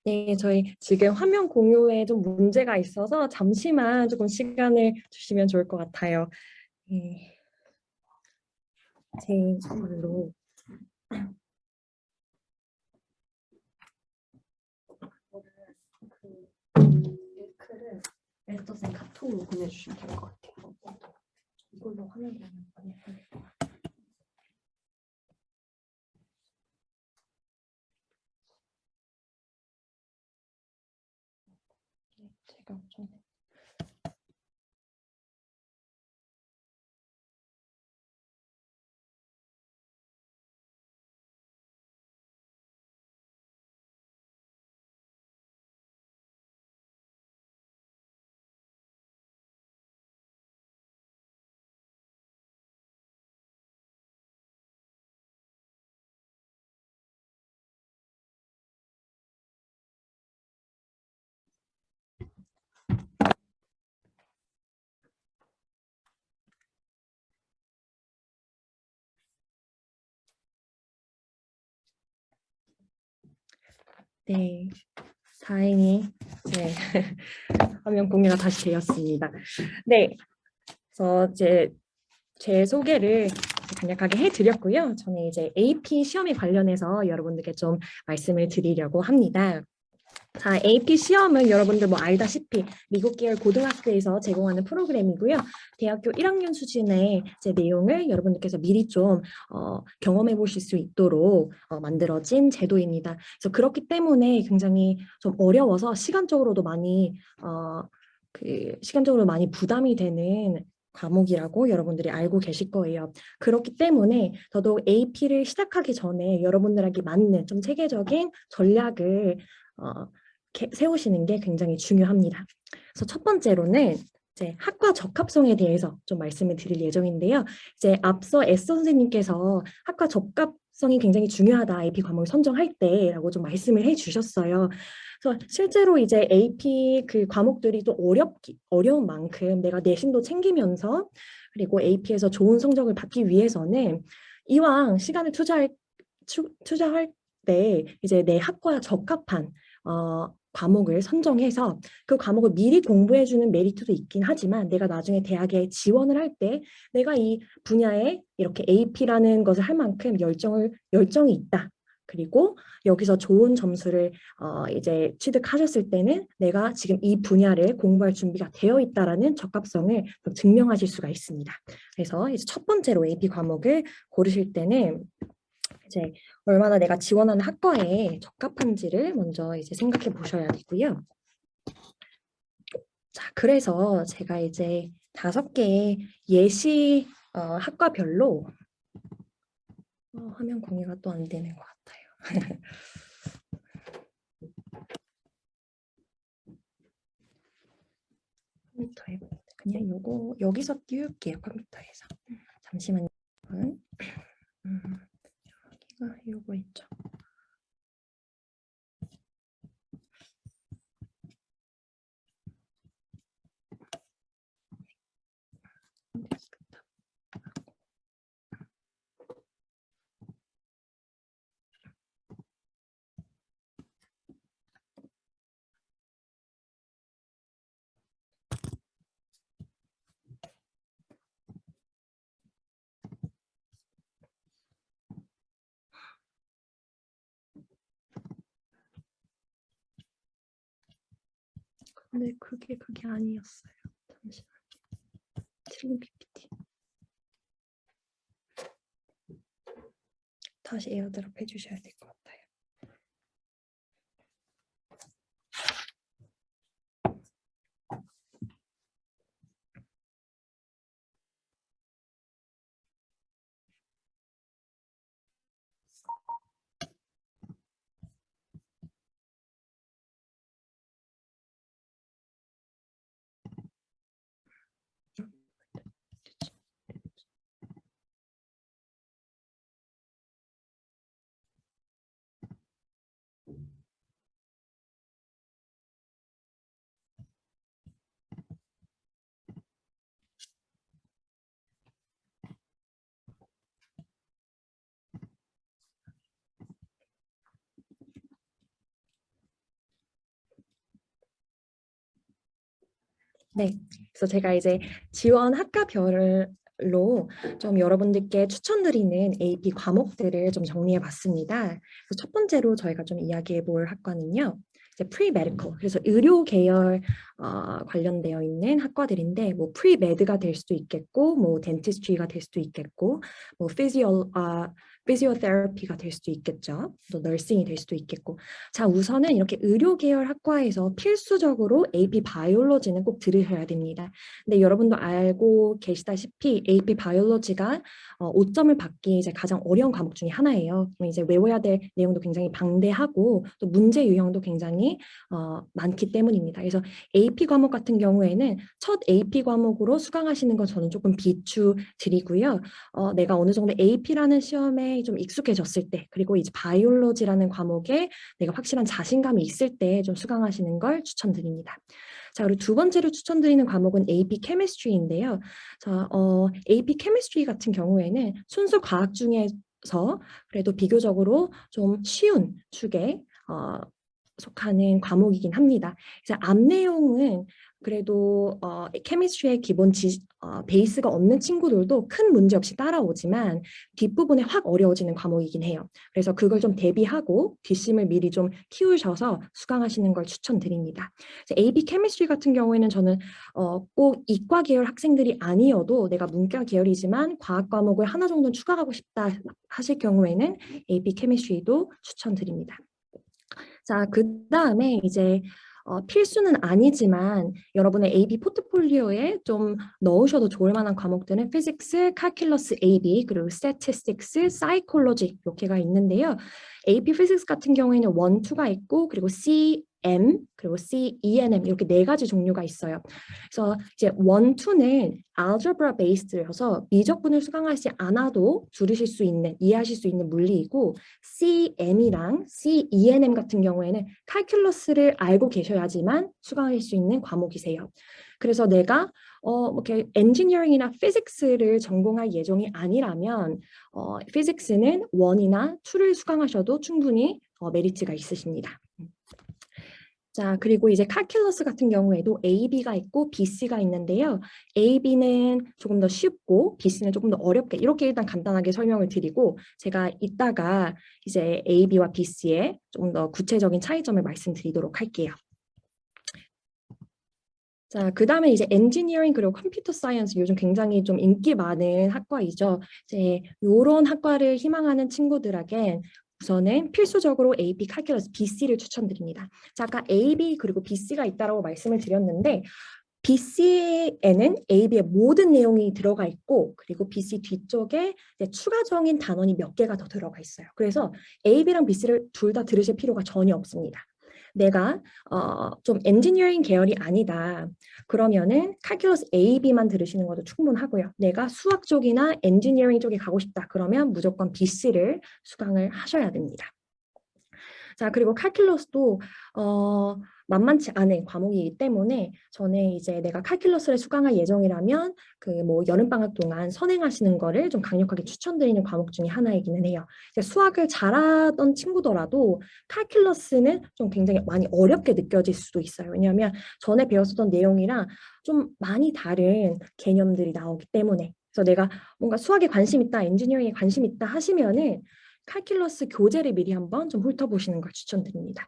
네, 저희 지금 화면 공유에 좀 문제가 있어서 잠시만 조금 시간을 주시면 좋을 것 같아요. 네, 제 걸로. 링크를 에디터쌤 카톡으로 보내주시면 될 것 같아요. 이걸로 화면 공유 보내주세요. 제가 좀 네, 다행히 이제 화면 공유가 다시 되었습니다. 네, 그래서 이제 제 소개를 간략하게 해드렸고요. 저는 이제 AP 시험에 관련해서 여러분들께 좀 말씀을 드리려고 합니다. 자, AP 시험은 여러분들 뭐 알다시피 미국 계열 고등학교에서 제공하는 프로그램이고요. 대학교 1학년 수준의 제 내용을 여러분들께서 미리 좀 경험해 보실 수 있도록 만들어진 제도입니다. 그래서 그렇기 때문에 굉장히 좀 어려워서 시간적으로도 많이 시간적으로 많이 부담이 되는 과목이라고 여러분들이 알고 계실 거예요. 그렇기 때문에 더더욱 AP를 시작하기 전에 여러분들에게 맞는 좀 체계적인 전략을 세우시는 게 굉장히 중요합니다. 그래서 첫 번째로는 이제 학과 적합성에 대해서 좀 말씀을 드릴 예정인데요. 이제 앞서 S 선생님께서 학과 적합성이 굉장히 중요하다, AP 과목을 선정할 때라고 좀 말씀을 해주셨어요. 그래서 실제로 이제 AP 그 과목들이 또 어려운 만큼 내가 내신도 챙기면서 그리고 AP에서 좋은 성적을 받기 위해서는 이왕 시간을 투자할 때 이제 내 학과에 적합한 과목을 선정해서 그 과목을 미리 공부해주는 메리트도 있긴 하지만 내가 나중에 대학에 지원을 할 때 내가 이 분야에 이렇게 AP라는 것을 할 만큼 열정이 있다. 그리고 여기서 좋은 점수를 이제 취득하셨을 때는 내가 지금 이 분야를 공부할 준비가 되어 있다라는 적합성을 증명하실 수가 있습니다. 그래서 이제 첫 번째로 AP 과목을 고르실 때는 이제 얼마나 내가 지원하는 학과에 적합한지를 먼저 이제 생각해 보셔야 되고요. 자, 그래서 제가 이제 5개의 예시 학과별로 화면 공유가 또 안 되는 것 같아요. 컴퓨터에 그냥 요거 여기서 띄울게요. 컴퓨터에서. 잠시만요. 여기가 요거 있죠. 근데 그게 아니었어요. 잠시만요. 트림 PPT. 다시 에어드랍 해주셔야 될 것 같아요. 네, 그래서 제가 이제 지원 학과별로 좀 여러분들께 추천드리는 AP 과목들을 좀 정리해 봤습니다. 그래서 첫 번째로 저희가 좀 이야기해 볼 학과는요. 이제 pre-medical, 그래서 의료 계열 관련되어 있는 학과들인데 뭐 pre-med가 될 수도 있겠고 뭐 dentistry가 될 수도 있겠고 뭐 physiotherapy가 될 수도 있겠죠. 또 nursing이 될 수도 있겠고. 자, 우선은 이렇게 의료 계열 학과에서 필수적으로 AP 바이올로지는 꼭 들으셔야 됩니다. 근데 여러분도 알고 계시다시피 AP 바이올로지가 5점을 받기 이제 가장 어려운 과목 중에 하나예요. 이제 외워야 될 내용도 굉장히 방대하고 또 문제 유형도 굉장히 많기 때문입니다. 그래서 AP 과목 같은 경우에는 첫 AP 과목으로 수강하시는 건 저는 조금 비추드리고요. 내가 어느 정도 AP라는 시험에 좀 익숙해졌을 때, 그리고 이제 바이올로지라는 과목에 내가 확실한 자신감이 있을 때 좀 수강하시는 걸 추천드립니다. 자, 그리고 두 번째로 추천드리는 과목은 AP 케미스트리인데요. 자, AP 케미스트리 같은 경우에는 순수 과학 중에서 그래도 비교적으로 좀 쉬운 축에 속하는 과목이긴 합니다. 그래서 앞 내용은 그래도 케미스트리의 기본 베이스가 없는 친구들도 큰 문제 없이 따라오지만 뒷부분에 확 어려워지는 과목이긴 해요. 그래서 그걸 좀 대비하고 뒷심을 미리 좀 키우셔서 수강하시는 걸 추천드립니다. AP 케미스트리 같은 경우에는 저는 꼭 이과 계열 학생들이 아니어도 내가 문과 계열이지만 과학 과목을 하나 정도 추가하고 싶다 하실 경우에는 AP 케미스트리도 추천드립니다. 자, 그 다음에 이제 필수는 아니지만 여러분의 AB 포트폴리오에 좀 넣으셔도 좋을 만한 과목들은 Physics, Calculus AB, 그리고 Statistics, Psychology 이렇게가 있는데요. AP Physics 같은 경우에는 1, 2가 있고 그리고 CM, 그리고 CENM 이렇게 네 가지 종류가 있어요. 그래서 이제 1, 2는 algebra based여서 미적분을 수강하지 않아도 들으실 수 있는, 이해하실 수 있는 물리이고 CM이랑 CENM 같은 경우에는 칼큘러스를 알고 계셔야지만 수강할 수 있는 과목이세요. 그래서 내가 이렇게 엔지니어링이나 피직스를 전공할 예정이 아니라면 피직스는 1이나 2를 수강하셔도 충분히 메리트가 있으십니다. 자, 그리고 이제 칼큘러스 같은 경우에도 AB가 있고 BC가 있는데요. AB는 조금 더 쉽고 BC는 조금 더 어렵게 이렇게 일단 간단하게 설명을 드리고 제가 이따가 이제 AB와 BC의 조금 더 구체적인 차이점을 말씀드리도록 할게요. 자, 그 다음에 이제 엔지니어링 그리고 컴퓨터 사이언스 요즘 굉장히 좀 인기 많은 학과이죠. 이제 이런 학과를 희망하는 친구들에겐 우선은 필수적으로 AP, 칼큘러스, BC를 추천드립니다. 자, 아까 AB 그리고 BC가 있다고 말씀을 드렸는데 BC에는 AB의 모든 내용이 들어가 있고 그리고 BC 뒤쪽에 추가적인 단원이 몇 개가 더 들어가 있어요. 그래서 AB랑 BC를 둘 다 들으실 필요가 전혀 없습니다. 내가 좀 엔지니어링 계열이 아니다. 그러면은 칼큘러스 AB만 들으시는 것도 충분하고요. 내가 수학 쪽이나 엔지니어링 쪽에 가고 싶다. 그러면 무조건 BC를 수강을 하셔야 됩니다. 자, 그리고 칼큘러스도 만만치 않은 과목이기 때문에 저는 이제 내가 칼큘러스를 수강할 예정이라면 그 뭐 여름방학 동안 선행하시는 거를 좀 강력하게 추천드리는 과목 중에 하나이기는 해요. 수학을 잘하던 친구더라도 칼큘러스는 좀 굉장히 많이 어렵게 느껴질 수도 있어요. 왜냐하면 전에 배웠었던 내용이랑 좀 많이 다른 개념들이 나오기 때문에. 그래서 내가 뭔가 수학에 관심 있다, 엔지니어링에 관심 있다 하시면은 칼큘러스 교재를 미리 한번 좀 훑어보시는 걸 추천드립니다.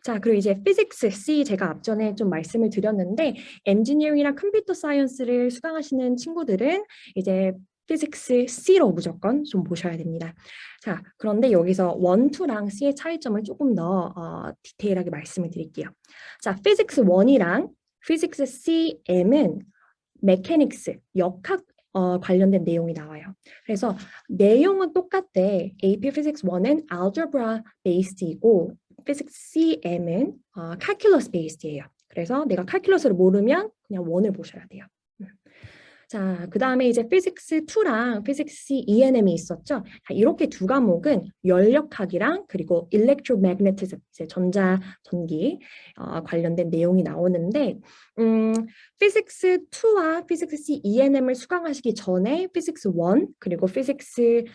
자, 그리고 이제 피직스 C 제가 앞전에 좀 말씀을 드렸는데 엔지니어링이나 컴퓨터 사이언스를 수강하시는 친구들은 이제 피직스 C로 무조건 좀 보셔야 됩니다. 자, 그런데 여기서 1, 2랑 C의 차이점을 조금 더 디테일하게 말씀을 드릴게요. 자, 피직스 1이랑 피직스 CM은 메케닉스, 역학 관련된 내용이 나와요. 그래서 내용은 똑같대. AP Physics 1은 Algebra Based이고 Physics CM은 Calculus Based예요. 그래서 내가 칼큘러스를 모르면 그냥 1을 보셔야 돼요. 자, 그 다음에 이제 Physics 2랑 Physics ENM이 있었죠. 자, 이렇게 두 과목은 연력학이랑 그리고 Electromagnetism, 이제 전자, 전기 관련된 내용이 나오는데 Physics 2와 Physics ENM을 수강하시기 전에 Physics 1 그리고 Physics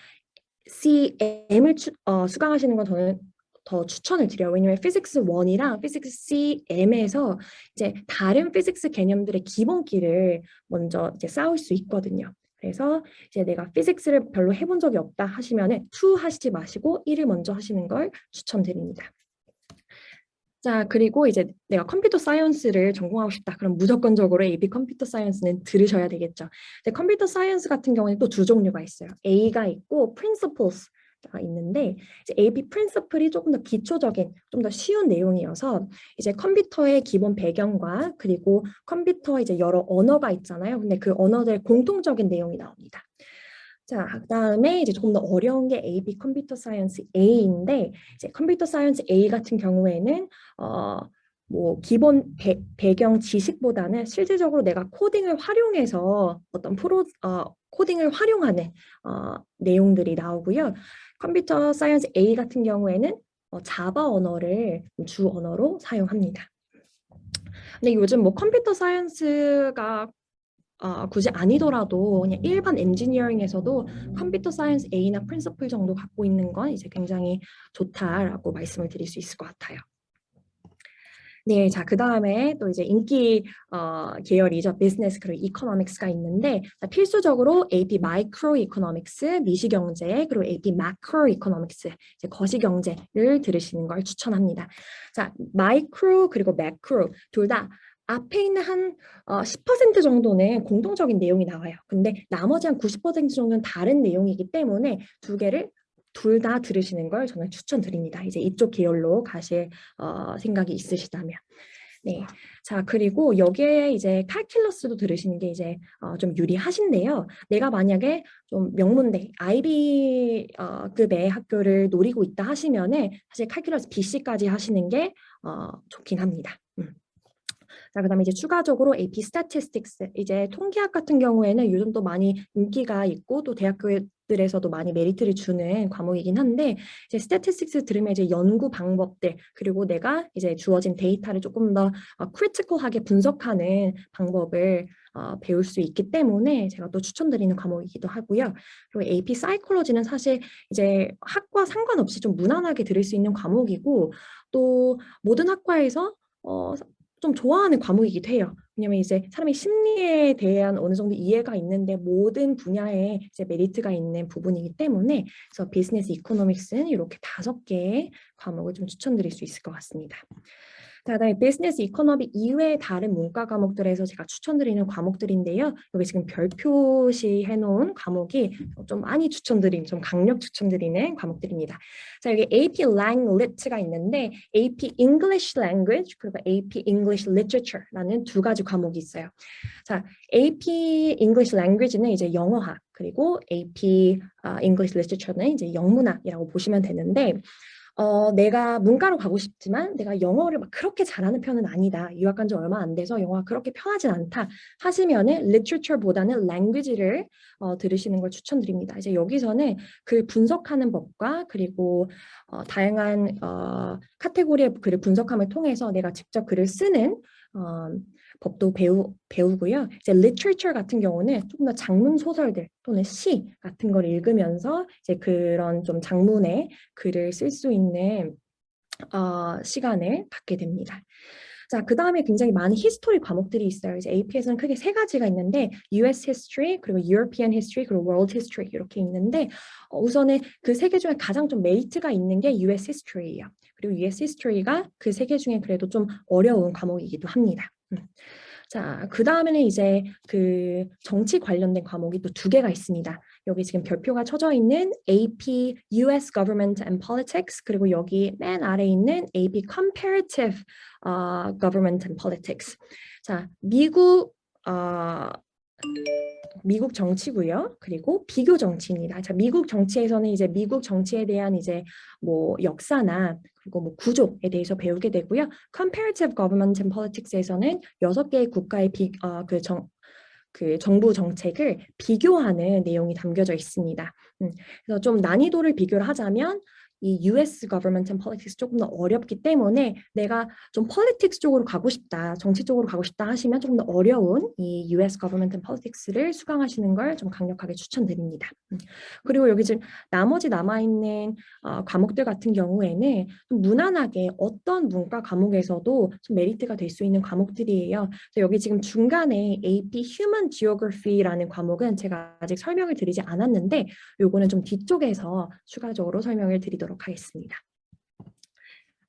CM을 수강하시는 건 저는 더 추천을 드려요. 왜냐면 피직스 1이랑 피직스 CM에서 이제 다른 피직스 개념들의 기본기를 먼저 이제 쌓을 수 있거든요. 그래서 이제 내가 피직스를 별로 해본 적이 없다 하시면은 2 하시지 마시고 1을 먼저 하시는 걸 추천드립니다. 자, 그리고 이제 내가 컴퓨터 사이언스를 전공하고 싶다. 그럼 무조건적으로 AP 컴퓨터 사이언스는 들으셔야 되겠죠. 이제 컴퓨터 사이언스 같은 경우에는 또 두 종류가 있어요. A가 있고 Principles가 있는데 이제 AP Principle이 조금 더 기초적인, 좀 더 쉬운 내용이어서 이제 컴퓨터의 기본 배경과 그리고 컴퓨터에 이제 여러 언어가 있잖아요. 근데 그 언어들의 공통적인 내용이 나옵니다. 자, 그다음에 이제 조금 더 어려운 게 AP 컴퓨터 사이언스 A인데 이제 컴퓨터 사이언스 A 같은 경우에는 뭐 기본 배경 지식보다는 실질적으로 내가 코딩을 활용해서 어떤 코딩을 활용하는 내용들이 나오고요. 컴퓨터 사이언스 A 같은 경우에는 자바 언어를 주 언어로 사용합니다. 근데 요즘 뭐 컴퓨터 사이언스가 굳이 아니더라도 그냥 일반 엔지니어링에서도 컴퓨터 사이언스 A나 프린서플 정도 갖고 있는 건 이제 굉장히 좋다라고 말씀을 드릴 수 있을 것 같아요. 네, 자, 그 다음에 또 이제 인기 계열이죠. 비즈니스 그리고 이코노믹스가 있는데 필수적으로 AP 마이크로 이코노믹스, 미시경제 그리고 AP 마크로 이코노믹스, 이제 거시경제를 들으시는 걸 추천합니다. 자, 마이크로 그리고 매크로 둘 다 앞에 있는 한 10% 정도는 공통적인 내용이 나와요. 근데 나머지 한 90% 정도는 다른 내용이기 때문에 두 개를 둘 다 들으시는 걸 저는 추천드립니다. 이제 이쪽 계열로 가실 생각이 있으시다면. 네. 자, 그리고 여기에 이제 칼큘러스도 들으시는 게 이제 좀 유리하신데요. 내가 만약에 좀 명문대, IB 급의 학교를 노리고 있다 하시면은 사실 칼큘러스 BC까지 하시는 게 좋긴 합니다. 자, 그다음에 이제 추가적으로 AP Statistics, 이제 통계학 같은 경우에는 요즘 또 많이 인기가 있고 또 대학교들에서도 많이 메리트를 주는 과목이긴 한데 이제 Statistics 들으면 이제 연구 방법들 그리고 내가 이제 주어진 데이터를 조금 더 크리티컬하게 분석하는 방법을 배울 수 있기 때문에 제가 또 추천드리는 과목이기도 하고요. 그리고 AP Psychology는 사실 이제 학과 상관없이 좀 무난하게 들을 수 있는 과목이고 또 모든 학과에서 좀 좋아하는 과목이기도 해요. 왜냐면 이제 사람의 심리에 대한 어느 정도 이해가 있는데 모든 분야에 이제 메리트가 있는 부분이기 때문에 그래서 비즈니스 이코노믹스는 이렇게 5개의 과목을 좀 추천드릴 수 있을 것 같습니다. 자, 그다음에 비즈니스 이코노미 이외의 다른 문과 과목들에서 제가 추천드리는 과목들인데요. 여기 지금 별표시 해놓은 과목이 좀 많이 좀 강력 추천드리는 과목들입니다. 자, 여기 AP Lang Lit가 있는데 AP English Language 그리고 AP English Literature라는 두 가지 과목이 있어요. 자, AP English Language는 이제 영어학 그리고 AP English Literature는 이제 영문학이라고 보시면 되는데 내가 문과로 가고 싶지만 내가 영어를 막 그렇게 잘하는 편은 아니다. 유학 간 지 얼마 안 돼서 영어가 그렇게 편하진 않다 하시면은 literature보다는 language를 들으시는 걸 추천드립니다. 이제 여기서는 글 분석하는 법과 그리고 다양한 카테고리의 글을 분석함을 통해서 내가 직접 글을 쓰는 법도 배우고요. 이제 literature 같은 경우는 조금 더 장문 소설들 또는 시 같은 걸 읽으면서 이제 그런 좀 장문의 글을 쓸 수 있는 시간을 갖게 됩니다. 자, 그 다음에 굉장히 많은 히스토리 과목들이 있어요. 이제 AP에서는 크게 3가지가 있는데 US History, 그리고 European History, 그리고 World History 이렇게 있는데 우선은 그 3개 중에 가장 좀 메리트가 있는 게 US History예요. 그리고 US History가 그 3개 중에 그래도 좀 어려운 과목이기도 합니다. 자, 그 다음에는 이제 그 정치 관련된 과목이 또 2개가 있습니다. 여기 지금 별표가 쳐져 있는 AP US Government and Politics 그리고 여기 맨 아래에 있는 AP Comparative Government and Politics. 자, 미국 정치고요. 그리고 비교 정치입니다. 자, 미국 정치에서는 이제 미국 정치에 대한 이제 뭐 역사나 그리고 뭐 구조에 대해서 배우게 되고요. Comparative Government and Politics에서는 6개의 국가의 그 정부 정책을 비교하는 내용이 담겨져 있습니다. 그래서 좀 난이도를 비교를 하자면 이 US Government and Politics 조금 더 어렵기 때문에 내가 좀 politics 쪽으로 가고 싶다, 정치 쪽으로 가고 싶다 하시면 조금 더 어려운 이 US Government and Politics를 수강하시는 걸 좀 강력하게 추천드립니다. 그리고 여기 지금 나머지 남아있는 과목들 같은 경우에는 좀 무난하게 어떤 문과 과목에서도 좀 메리트가 될 수 있는 과목들이에요. 그래서 여기 지금 중간에 AP Human Geography라는 과목은 제가 아직 설명을 드리지 않았는데 요거는 좀 뒤쪽에서 추가적으로 설명을 드리도록 하겠습니다.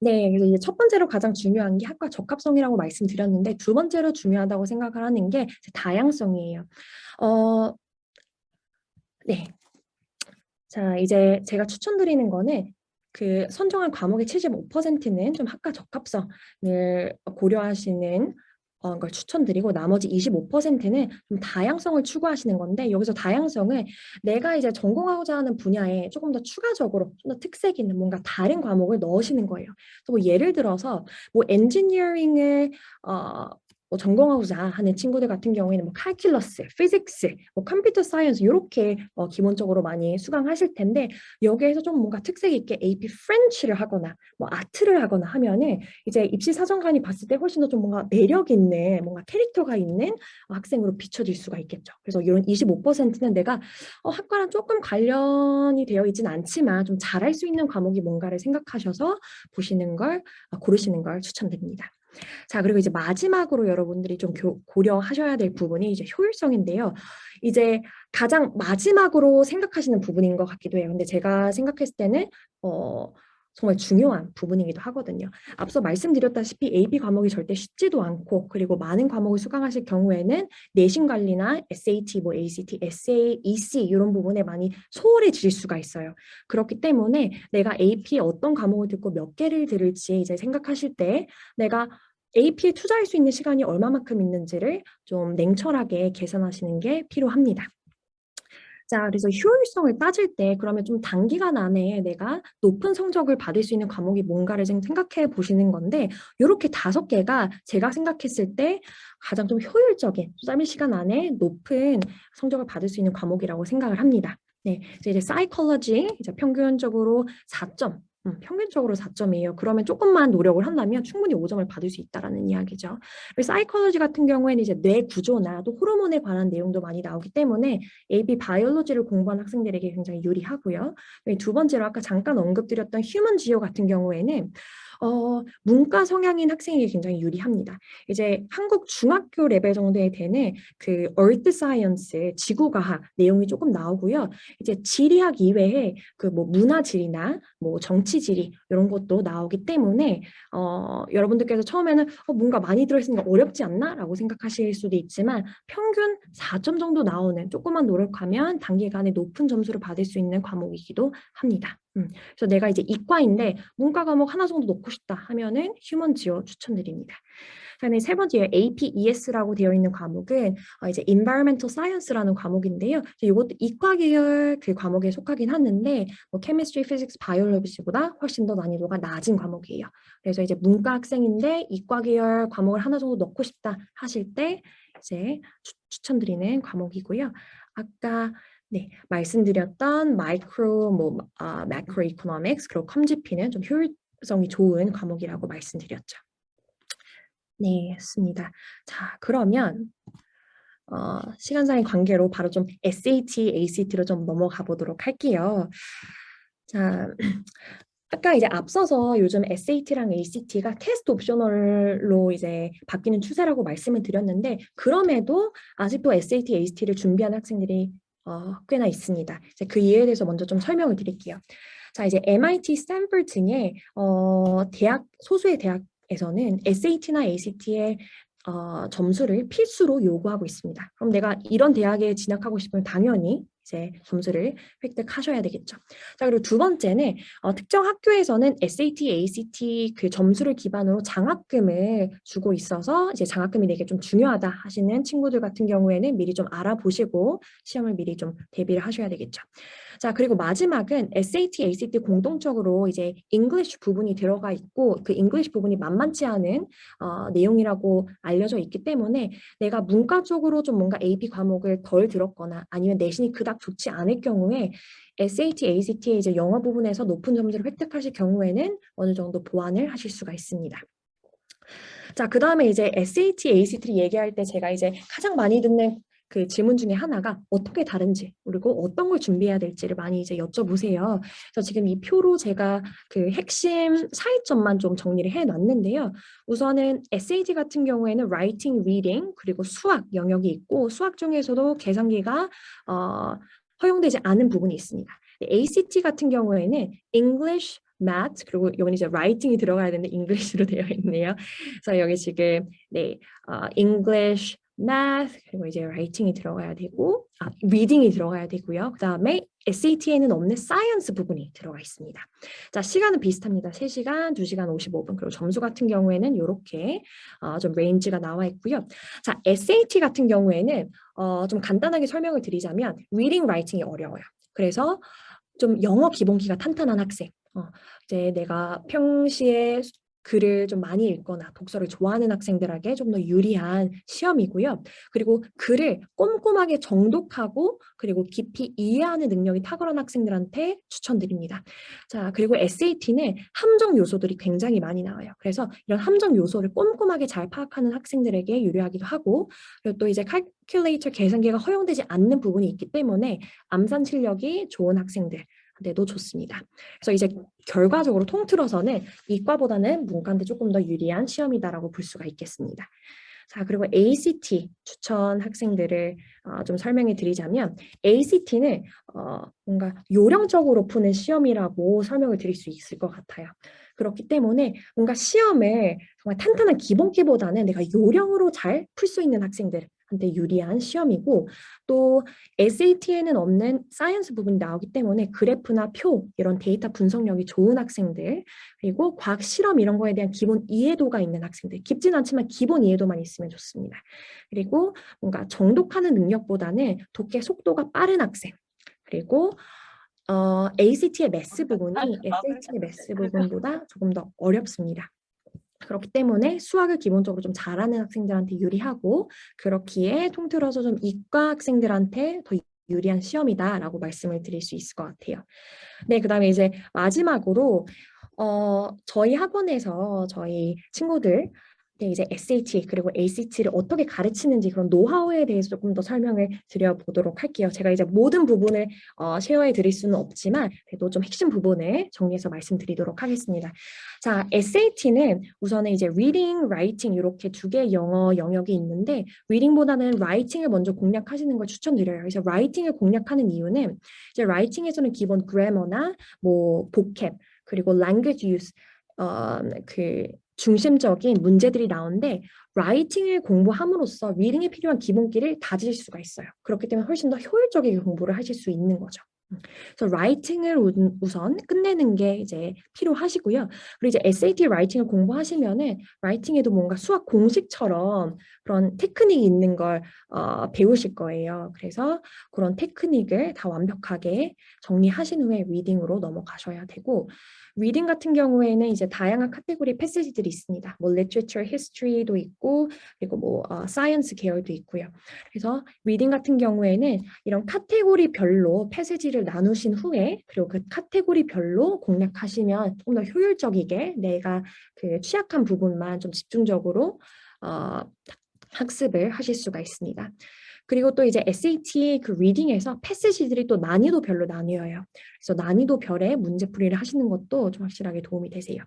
네, 그래서 이제 첫 번째로 가장 중요한 게 학과 적합성이라고 말씀드렸는데 두 번째로 중요하다고 생각을 하는 게 다양성이에요. 네. 자, 이제 제가 추천드리는 거는 그 선정한 과목의 75%는 좀 학과 적합성을 고려하시는 걸 추천드리고 나머지 25%는 좀 다양성을 추구하시는 건데 여기서 다양성은 내가 이제 전공하고자 하는 분야에 조금 더 추가적으로 좀 더 특색 있는 뭔가 다른 과목을 넣으시는 거예요. 그래서 뭐 예를 들어서 뭐 엔지니어링을 뭐 전공하고자 하는 친구들 같은 경우에는 뭐 칼큘러스, 피직스, 뭐 컴퓨터 사이언스 이렇게 기본적으로 많이 수강하실 텐데 여기에서 좀 뭔가 특색 있게 AP 프렌치를 하거나 뭐 아트를 하거나 하면은 이제 입시 사정관이 봤을 때 훨씬 더 좀 뭔가 매력 있는 뭔가 캐릭터가 있는 학생으로 비춰질 수가 있겠죠. 그래서 이런 25%는 내가 학과랑 조금 관련이 되어 있진 않지만 좀 잘할 수 있는 과목이 뭔가를 생각하셔서 보시는 걸 고르시는 걸 추천드립니다. 자, 그리고 이제 마지막으로 여러분들이 좀 고려하셔야 될 부분이 이제 효율성인데요. 이제 가장 마지막으로 생각하시는 부분인 것 같기도 해요. 근데 제가 생각했을 때는 정말 중요한 부분이기도 하거든요. 앞서 말씀드렸다시피 AP 과목이 절대 쉽지도 않고 그리고 많은 과목을 수강하실 경우에는 내신 관리나 SAT, 뭐 ACT, essay, EC 이런 부분에 많이 소홀해질 수가 있어요. 그렇기 때문에 내가 AP에 어떤 과목을 듣고 몇 개를 들을지 이제 생각하실 때 내가 AP에 투자할 수 있는 시간이 얼마만큼 있는지를 좀 냉철하게 계산하시는 게 필요합니다. 자, 그래서 효율성을 따질 때 그러면 좀 단기간 안에 내가 높은 성적을 받을 수 있는 과목이 뭔가를 좀 생각해 보시는 건데 이렇게 5개가 제가 생각했을 때 가장 좀 효율적인 짧은 시간 안에 높은 성적을 받을 수 있는 과목이라고 생각을 합니다. 네, 이제 사이콜로지 이제 평균적으로 4점. 평균적으로 4점이에요. 그러면 조금만 노력을 한다면 충분히 5점을 받을 수 있다라는 이야기죠. 사이콜로지 같은 경우에는 이제 뇌 구조나 또 호르몬에 관한 내용도 많이 나오기 때문에 AP 바이올로지를 공부한 학생들에게 굉장히 유리하고요. 두 번째로 아까 잠깐 언급드렸던 휴먼 지오 같은 경우에는 문과 성향인 학생에게 굉장히 유리합니다. 이제 한국 중학교 레벨 정도에 되는 그 얼트 사이언스, 지구과학 내용이 조금 나오고요. 이제 지리학 이외에 그 뭐 문화지리나 뭐 정치지리 이런 것도 나오기 때문에 여러분들께서 처음에는 뭔가 많이 들어있으니까 어렵지 않나? 라고 생각하실 수도 있지만 평균 4점 정도 나오는 조금만 노력하면 단기간에 높은 점수를 받을 수 있는 과목이기도 합니다. 그래서 내가 이제 이과인데 문과 과목 하나 정도 넣고 싶다 하면은 휴먼 지오 추천드립니다. 그다음에 세 번째 APES라고 되어 있는 과목은 이제 Environmental Science라는 과목인데요. 이것도 이과 계열 그 과목에 속하긴 하는데 뭐 Chemistry, Physics, Biology보다 훨씬 더 난이도가 낮은 과목이에요. 그래서 이제 문과 학생인데 이과 계열 과목을 하나 정도 넣고 싶다 하실 때 이제 추천드리는 과목이고요. 아까 말씀드렸던 마이크로, 매크로 이코노믹스, 그리고 컴지피는 좀 효율성이 좋은 과목이라고 말씀드렸죠. 네, 맞습니다. 자, 그러면 시간상의 관계로 바로 좀 SAT, ACT로 좀 넘어가 보도록 할게요. 자, 아까 이제 앞서서 요즘 SAT랑 ACT가 테스트 옵셔널로 이제 바뀌는 추세라고 말씀을 드렸는데 그럼에도 아직도 SAT, ACT를 준비하는 학생들이 꽤나 있습니다. 이제 그 이유에 대해서 먼저 좀 설명을 드릴게요. 자, 이제 MIT, 스탠퍼드 등의 소수의 대학에서는 SAT나 ACT의 점수를 필수로 요구하고 있습니다. 그럼 내가 이런 대학에 진학하고 싶으면 당연히 이제 점수를 획득하셔야 되겠죠. 자, 그리고 두 번째는 특정 학교에서는 SAT, ACT 그 점수를 기반으로 장학금을 주고 있어서 이제 장학금이 내게 좀 중요하다 하시는 친구들 같은 경우에는 미리 좀 알아보시고 시험을 미리 좀 대비를 하셔야 되겠죠. 자, 그리고 마지막은 SAT, ACT 공동적으로 이제 English 부분이 들어가 있고 그 English 부분이 만만치 않은 내용이라고 알려져 있기 때문에 내가 문과 쪽으로 좀 뭔가 AP 과목을 덜 들었거나 아니면 내신이 그닥 딱 좋지 않을 경우에 SAT, ACT의 이제 영어 부분에서 높은 점수를 획득하실 경우에는 어느 정도 보완을 하실 수가 있습니다. 자, 그 다음에 이제 SAT, ACT를 얘기할 때 제가 이제 가장 많이 듣는 그 질문 중에 하나가 어떻게 다른지 그리고 어떤 걸 준비해야 될지를 많이 이제 여쭤보세요. 그래서 지금 이 표로 제가 그 핵심 차이점만 좀 정리를 해놨는데요. 우선은 SAT 같은 경우에는 writing, reading 그리고 수학 영역이 있고 수학 중에서도 계산기가 허용되지 않은 부분이 있습니다. ACT 같은 경우에는 English, Math 그리고 여기 이제 writing이 들어가야 되는데 English로 되어 있네요. 그래서 여기 지금 English, Math 그리고 이제 writing이 들어가야 되고 reading이 들어가야 되고요. 그 다음에 SAT에는 없는 Science 부분이 들어가 있습니다. 자, 시간은 비슷합니다. 3시간, 2시간 55분 그리고 점수 같은 경우에는 이렇게 좀 레인지가 나와 있고요. 자, SAT 같은 경우에는 좀 간단하게 설명을 드리자면 reading, writing이 어려워요. 그래서 좀 영어 기본기가 탄탄한 학생, 이제 내가 평시에 글을 좀 많이 읽거나 독서를 좋아하는 학생들에게 좀 더 유리한 시험이고요. 그리고 글을 꼼꼼하게 정독하고 그리고 깊이 이해하는 능력이 탁월한 학생들한테 추천드립니다. 자, 그리고 SAT는 함정 요소들이 굉장히 많이 나와요. 그래서 이런 함정 요소를 꼼꼼하게 잘 파악하는 학생들에게 유리하기도 하고 그리고 또 이제 calculator 계산기가 허용되지 않는 부분이 있기 때문에 암산 실력이 좋은 학생들 한테도 좋습니다. 그래서 이제 결과적으로 통틀어서는 이과보다는 문과인데 조금 더 유리한 시험이다라고 볼 수가 있겠습니다. 자, 그리고 ACT 추천 학생들을 좀 설명해 드리자면 ACT는 뭔가 요령적으로 푸는 시험이라고 설명을 드릴 수 있을 것 같아요. 그렇기 때문에 뭔가 시험을 정말 탄탄한 기본기보다는 내가 요령으로 잘 풀 수 있는 학생들한테 유리한 시험이고 또 SAT에는 없는 사이언스 부분이 나오기 때문에 그래프나 표 이런 데이터 분석력이 좋은 학생들 그리고 과학 실험 이런 거에 대한 기본 이해도가 있는 학생들 깊진 않지만 기본 이해도만 있으면 좋습니다. 그리고 뭔가 정독하는 능력보다는 독해 속도가 빠른 학생 그리고 ACT의 매스 부분이 SAT의 매스 부분보다 조금 더 어렵습니다. 그렇기 때문에 수학을 기본적으로 좀 잘하는 학생들한테 유리하고 그렇기에 통틀어서 좀 이과 학생들한테 더 유리한 시험이다라고 말씀을 드릴 수 있을 것 같아요. 네, 그다음에 이제 마지막으로 저희 학원에서 저희 친구들 이제 SAT 그리고 ACT를 어떻게 가르치는지 그런 노하우에 대해서 조금 더 설명을 드려보도록 할게요. 제가 이제 모든 부분을 쉐어해 드릴 수는 없지만 그래도 좀 핵심 부분을 정리해서 말씀드리도록 하겠습니다. 자, SAT는 우선은 이제 reading, writing 이렇게 두 개의 영어 영역이 있는데 reading보다는 writing을 먼저 공략하시는 걸 추천드려요. 그래서 writing을 공략하는 이유는 이제 writing에서는 기본 grammar나 뭐 vocab 그리고 language use 그 중심적인 문제들이 나오는데 라이팅을 공부함으로써 리딩에 필요한 기본기를 다지실 수가 있어요. 그렇기 때문에 훨씬 더 효율적이게 공부를 하실 수 있는 거죠. 그래서 라이팅을 우선 끝내는 게 이제 필요하시고요. 그리고 이제 SAT 라이팅을 공부하시면은 라이팅에도 뭔가 수학 공식처럼 그런 테크닉이 있는 걸 배우실 거예요. 그래서 그런 테크닉을 다 완벽하게 정리하신 후에 리딩으로 넘어가셔야 되고 리딩 같은 경우에는 이제 다양한 카테고리 패시지들이 있습니다. 뭐 literature, history도 있고 그리고 뭐 science 계열도 있고요. 그래서 리딩 같은 경우에는 이런 카테고리별로 패시지를 나누신 후에 그리고 그 카테고리별로 공략하시면 조금 더 효율적이게 내가 그 취약한 부분만 좀 집중적으로 학습을 하실 수가 있습니다. 그리고 또 이제 SAT 그 리딩에서 패시지들이 또 난이도별로 나뉘어요. 그래서 난이도별의 문제풀이를 하시는 것도 좀 확실하게 도움이 되세요.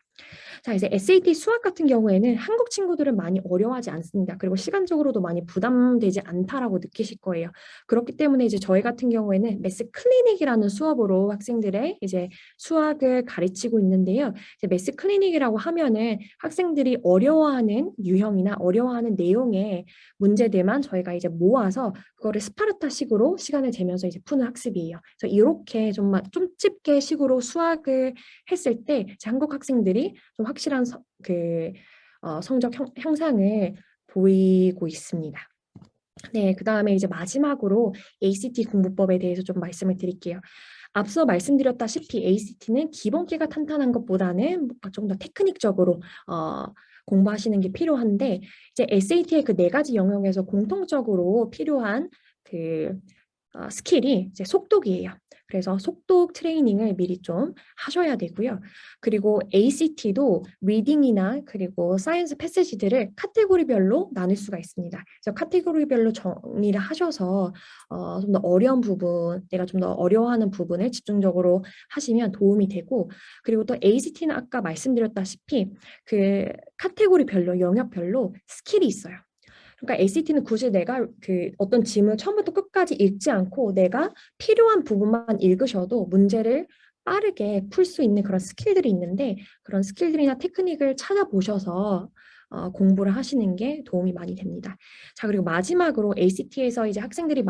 자, 이제 SAT 수학 같은 경우에는 한국 친구들은 많이 어려워하지 않습니다. 그리고 시간적으로도 많이 부담되지 않다라고 느끼실 거예요. 그렇기 때문에 이제 저희 같은 경우에는 매스 클리닉이라는 수업으로 학생들의 이제 수학을 가르치고 있는데요. 이제 매스 클리닉이라고 하면은 학생들이 어려워하는 유형이나 어려워하는 내용의 문제들만 저희가 이제 모아서 그거를 스파르타식으로 시간을 재면서 이제 푸는 학습이에요. 그래서 이렇게 좀 찝게 식으로 수학을 했을 때 한국 학생들이 좀 확실한 성적 향상을 보이고 있습니다. 네, 그 다음에 이제 마지막으로 ACT 공부법에 대해서 좀 말씀을 드릴게요. 앞서 말씀드렸다시피 ACT는 기본기가 탄탄한 것보다는 좀 더 테크닉적으로 공부하시는 게 필요한데 이제 SAT의 그 4가지 영역에서 공통적으로 필요한 그 스킬이 이제 속독이에요. 그래서 속독 트레이닝을 미리 좀 하셔야 되고요. 그리고 ACT도 리딩이나 그리고 사이언스 패시지들을 카테고리별로 나눌 수가 있습니다. 그래서 카테고리별로 정리를 하셔서 좀 더 어려운 부분, 내가 좀 더 어려워하는 부분을 집중적으로 하시면 도움이 되고, 그리고 또 ACT는 아까 말씀드렸다시피 그 카테고리별로, 영역별로 스킬이 있어요. 그러니까 ACT는 굳이 내가 그 어떤 지문을 처음부터 끝까지 읽지 않고 내가 필요한 부분만 읽으셔도 문제를 빠르게 풀 수 있는 그런 스킬들이 있는데, 그런 스킬들이나 테크닉을 찾아보셔서 공부를 하시는 게 도움이 많이 됩니다. 자, 그리고 마지막으로 ACT에서 이제 학생들이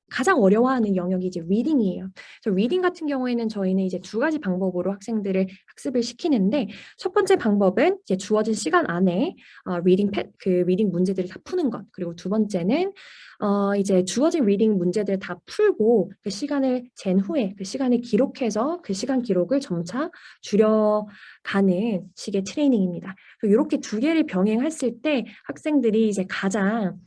가장 어려워하는 영역이 이제 리딩이에요. 그래서 리딩 같은 경우에는 저희는 이제 두 가지 방법으로 학생들을 학습을 시키는데, 첫 번째 방법은 이제 주어진 시간 안에 리딩 문제들을 다 푸는 것. 그리고 두 번째는 이제 주어진 리딩 문제들을 다 풀고 그 시간을 잰 후에 그 시간을 기록해서 그 시간 기록을 점차 줄여가는 식의 트레이닝입니다. 이렇게 두 개를 병행했을 때 학생들이 이제 가장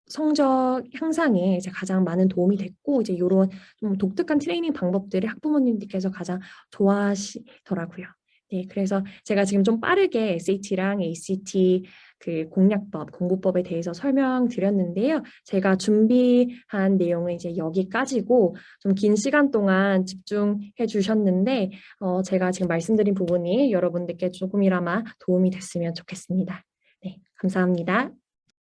성적 향상에 이제 가장 많은 도움이 됐고, 이제 이런 좀 독특한 트레이닝 방법들을 학부모님들께서 가장 좋아하시더라고요. 네, 그래서 제가 지금 좀 빠르게 SAT랑 ACT 그 공략법, 공부법에 대해서 설명드렸는데요. 제가 준비한 내용은 이제 여기까지고, 좀 긴 시간 동안 집중해 주셨는데 제가 지금 말씀드린 부분이 여러분들께 조금이나마 도움이 됐으면 좋겠습니다. 네, 감사합니다.